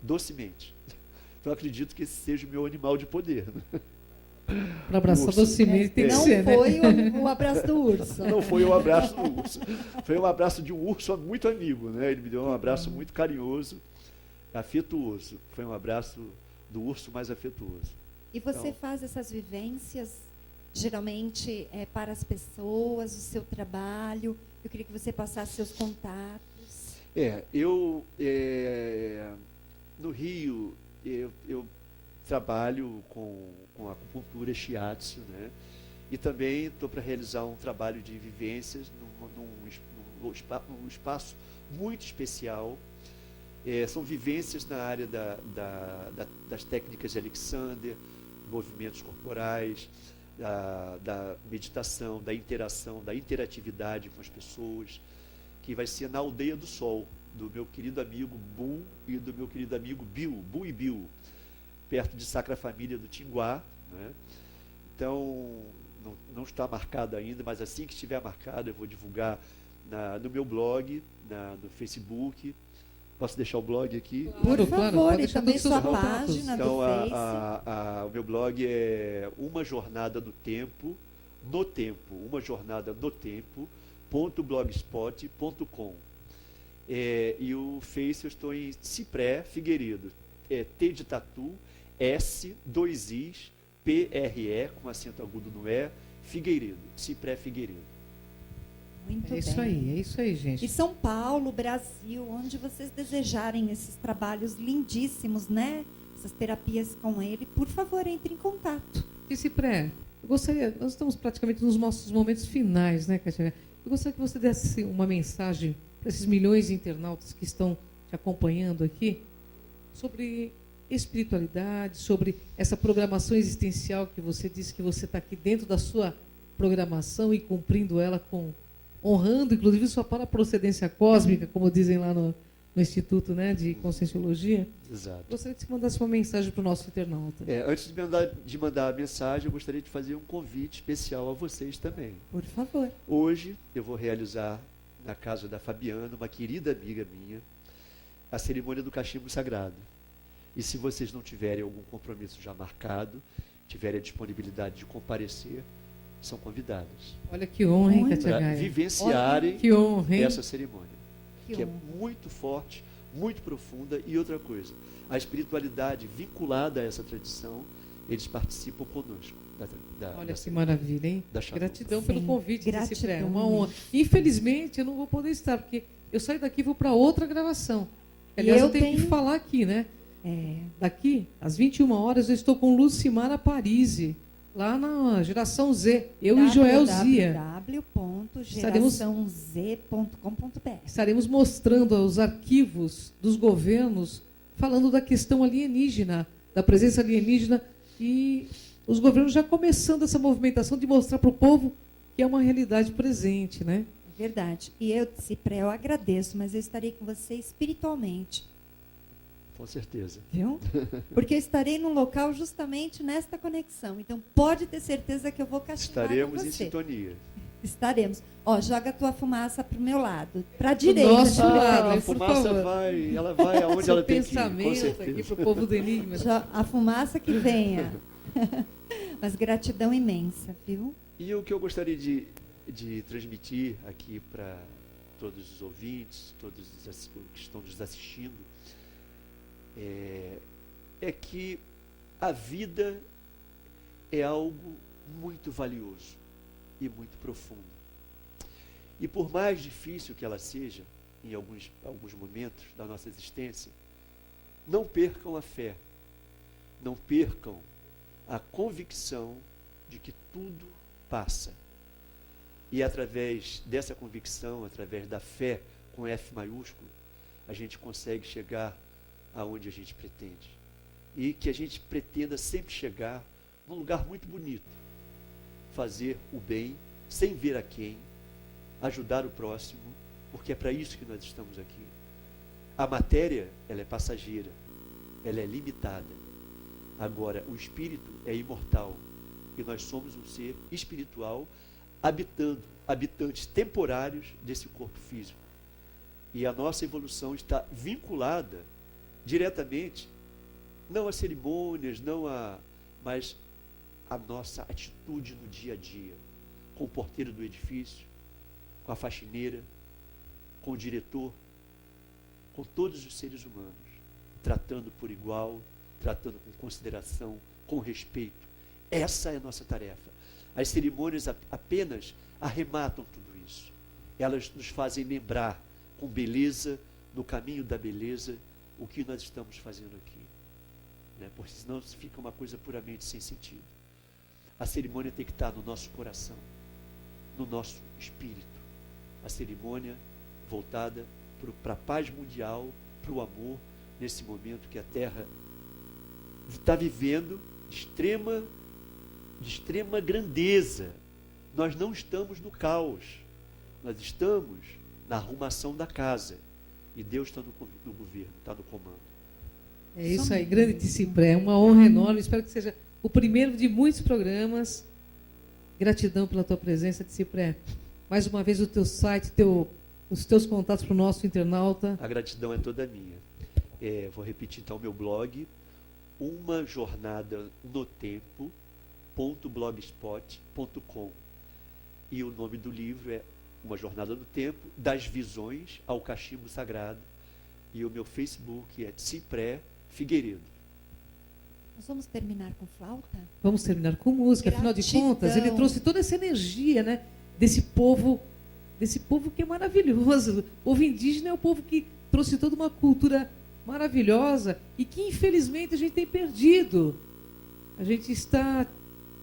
docemente. Então, eu acredito que esse seja o meu animal de poder. Né? Para abraçar urso. docemente tem que Não ser, né? foi o abraço do urso. Não foi um abraço do urso. Foi um abraço de um urso muito amigo, né? Ele me deu um abraço muito carinhoso, afetuoso. Foi um abraço do urso mais afetuoso. E você Então, faz essas vivências, geralmente, para as pessoas, o seu trabalho. Eu queria que você passasse seus contatos. No Rio, eu trabalho com a acupuntura shiatsu, né? E também estou para realizar um trabalho de vivências num espaço muito especial. São vivências na área das técnicas de Alexander, movimentos corporais, da meditação, da interação, da interatividade com as pessoas, que vai ser na Aldeia do Sol, do meu querido amigo Bum e do meu querido amigo Bill, Bum e Bill, perto de Sacra Família do Tinguá, né? Então, não está marcado ainda, mas assim que estiver marcado, eu vou divulgar no meu blog, no Facebook. Posso deixar o blog aqui? Por Claro, favor, pode e deixar também todos os sua seus contatos. página Então, do Face. o meu blog é Uma Jornada no Tempo, Uma Jornada no Tempo.blogspot.com. E o Face eu estou em Cipré Figueiredo. T de tatu, S, 2 Is, P-R-E, com acento agudo no E, Figueiredo, Cipré Figueiredo. Muito É isso bem. aí, é isso aí, gente. E São Paulo, Brasil, onde vocês desejarem esses trabalhos lindíssimos, né? Essas terapias com ele, por favor, entre em contato. E Cipré, eu gostaria, nós estamos praticamente nos nossos momentos finais, né, Cátia? Eu gostaria que você desse uma mensagem para esses milhões de internautas que estão te acompanhando aqui sobre espiritualidade, sobre essa programação existencial que você disse que você está aqui dentro da sua programação e cumprindo ela honrando, inclusive, sua procedência cósmica, como dizem lá no Instituto, né, de Conscienciologia. Exato. Gostaria que você mandasse uma mensagem para o nosso internauta. Antes de mandar a mensagem, eu gostaria de fazer um convite especial a vocês também. Por favor. Hoje eu vou realizar na casa da Fabiana, uma querida amiga minha, a cerimônia do cachimbo sagrado. E se vocês não tiverem algum compromisso já marcado, tiverem a disponibilidade de comparecer, são convidados Olha que honra, hein, Muito. Cátia para Gaia? vivenciarem Que honra, hein? essa cerimônia, que é honra. muito forte, muito profunda. E outra coisa, a espiritualidade vinculada a essa tradição, eles participam conosco. Olha que maravilha, hein? da Xamã. Gratidão Sim, pelo convite, gratidão Cipré. Uma honra. Infelizmente, eu não vou poder estar, porque eu saio daqui e vou para outra gravação. Aliás, eu eu tenho que tenho- falar aqui, né? Daqui, às 21 horas, eu estou com Lucimara Parisi, lá na Geração Z. Eu e Joel Zia. www.geraçãoz.com.br. Estaremos mostrando os arquivos dos governos, falando da questão alienígena, da presença alienígena, e os governos já começando essa movimentação de mostrar para o povo que é uma realidade presente, né? Verdade. E eu, Cipré, eu agradeço, mas eu estarei com você espiritualmente, Com certeza. viu? Porque eu estarei num local justamente nesta conexão. Então, pode ter certeza que eu vou castigar com Estaremos em você. sintonia. Estaremos. Ó, joga a tua fumaça pro meu lado. Pra direita. nosso de preferência. lado. A por fumaça favor. ela vai aonde Seu ela tem que ir, com pensamento certeza. aqui para o povo do Enigma. A fumaça que venha. Mas gratidão imensa, viu? E o que eu gostaria de transmitir aqui para todos os ouvintes, todos os que estão nos assistindo, é que a vida é algo muito valioso e muito profundo. E por mais difícil que ela seja, em alguns momentos da nossa existência, não percam a fé, não percam a convicção de que tudo passa. E através dessa convicção, através da fé com F maiúsculo, a gente consegue chegar aonde a gente pretende. E que a gente pretenda sempre chegar num lugar muito bonito. Fazer o bem sem ver a quem, ajudar o próximo, porque é para isso que nós estamos aqui. A matéria, ela é passageira, ela é limitada. Agora, o espírito é imortal, e nós somos um ser espiritual habitantes temporários desse corpo físico. E a nossa evolução está vinculada diretamente, não a cerimônias, mas a nossa atitude no dia a dia, com o porteiro do edifício, com a faxineira, com o diretor, com todos os seres humanos, tratando por igual, tratando com consideração, com respeito. Essa é a nossa tarefa. As cerimônias apenas arrematam tudo isso. Elas nos fazem lembrar com beleza, no caminho da beleza, o que nós estamos fazendo aqui. Né? Porque senão fica uma coisa puramente sem sentido. A cerimônia tem que estar no nosso coração, no nosso espírito. A cerimônia voltada para a paz mundial, para o amor, nesse momento que a Terra está vivendo de extrema grandeza. Nós não estamos no caos, nós estamos na arrumação da casa. E Deus está no governo, está no comando. É isso aí, grande Cipré, uma honra enorme. Espero que seja o primeiro de muitos programas. Gratidão pela tua presença, Cipré. Mais uma vez o teu site, os teus contatos para o nosso internauta. A gratidão é toda minha. Vou repetir então o meu blog, umajornadanotempo.blogspot.com. E o nome do livro é Uma Jornada no Tempo, das Visões ao Cachimbo Sagrado. E o meu Facebook é Cipré Figueiredo. Nós vamos terminar com flauta? Vamos terminar com música. Afinal de contas, ele trouxe toda essa energia, né, desse povo que é maravilhoso. O povo indígena é o povo que trouxe toda uma cultura maravilhosa e que, infelizmente, a gente tem perdido. A gente está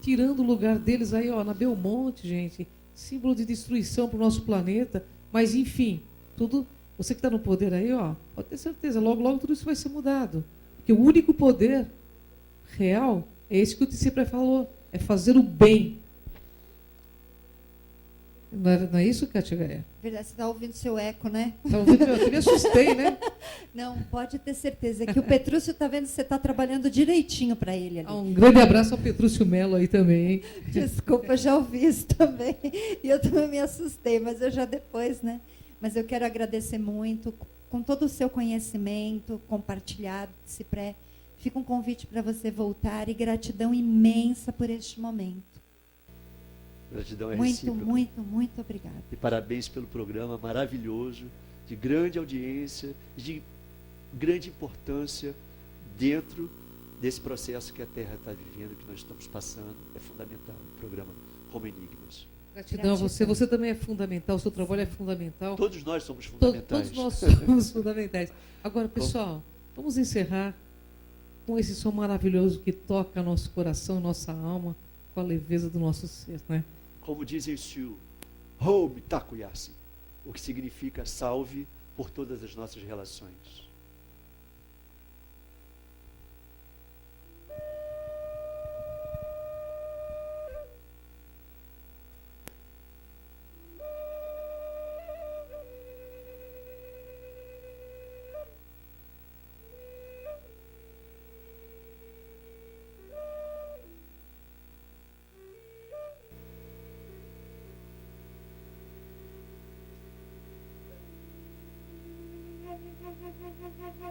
tirando o lugar deles aí, ó, na Belmonte, gente. Símbolo de destruição para o nosso planeta. Mas, enfim, tudo... Você que está no poder aí, ó, pode ter certeza, logo, logo tudo isso vai ser mudado. Porque o único poder real é esse que o Cipré falou, é fazer o bem. Não é isso, Cátia? Verdade, você está ouvindo seu eco, né? Está ouvindo? Eu me assustei, né? Não, pode ter certeza que o Petrúcio está vendo que você está trabalhando direitinho para ele ali. Um grande abraço ao Petrúcio Melo aí também. Desculpa, já ouvi isso também. E eu também me assustei, mas eu já depois, né? Mas eu quero agradecer muito, com todo o seu conhecimento compartilhado, Cipré. Fica um convite para você voltar e gratidão imensa por este momento. Gratidão é muito, recíproca. muito, muito obrigada. E parabéns pelo programa maravilhoso, de grande audiência, de grande importância dentro desse processo que a Terra está vivendo, que nós estamos passando. É fundamental o programa Como Enigmas. Gratidão a você. Você também é fundamental, o seu trabalho é fundamental. Todos nós somos fundamentais. Todos nós somos fundamentais. Agora, pessoal, vamos encerrar com esse som maravilhoso que toca nosso coração, nossa alma, com a leveza do nosso ser, né? Como dizem os Sioux, Home Takuyasi, o que significa salve por todas as nossas relações. Thank you.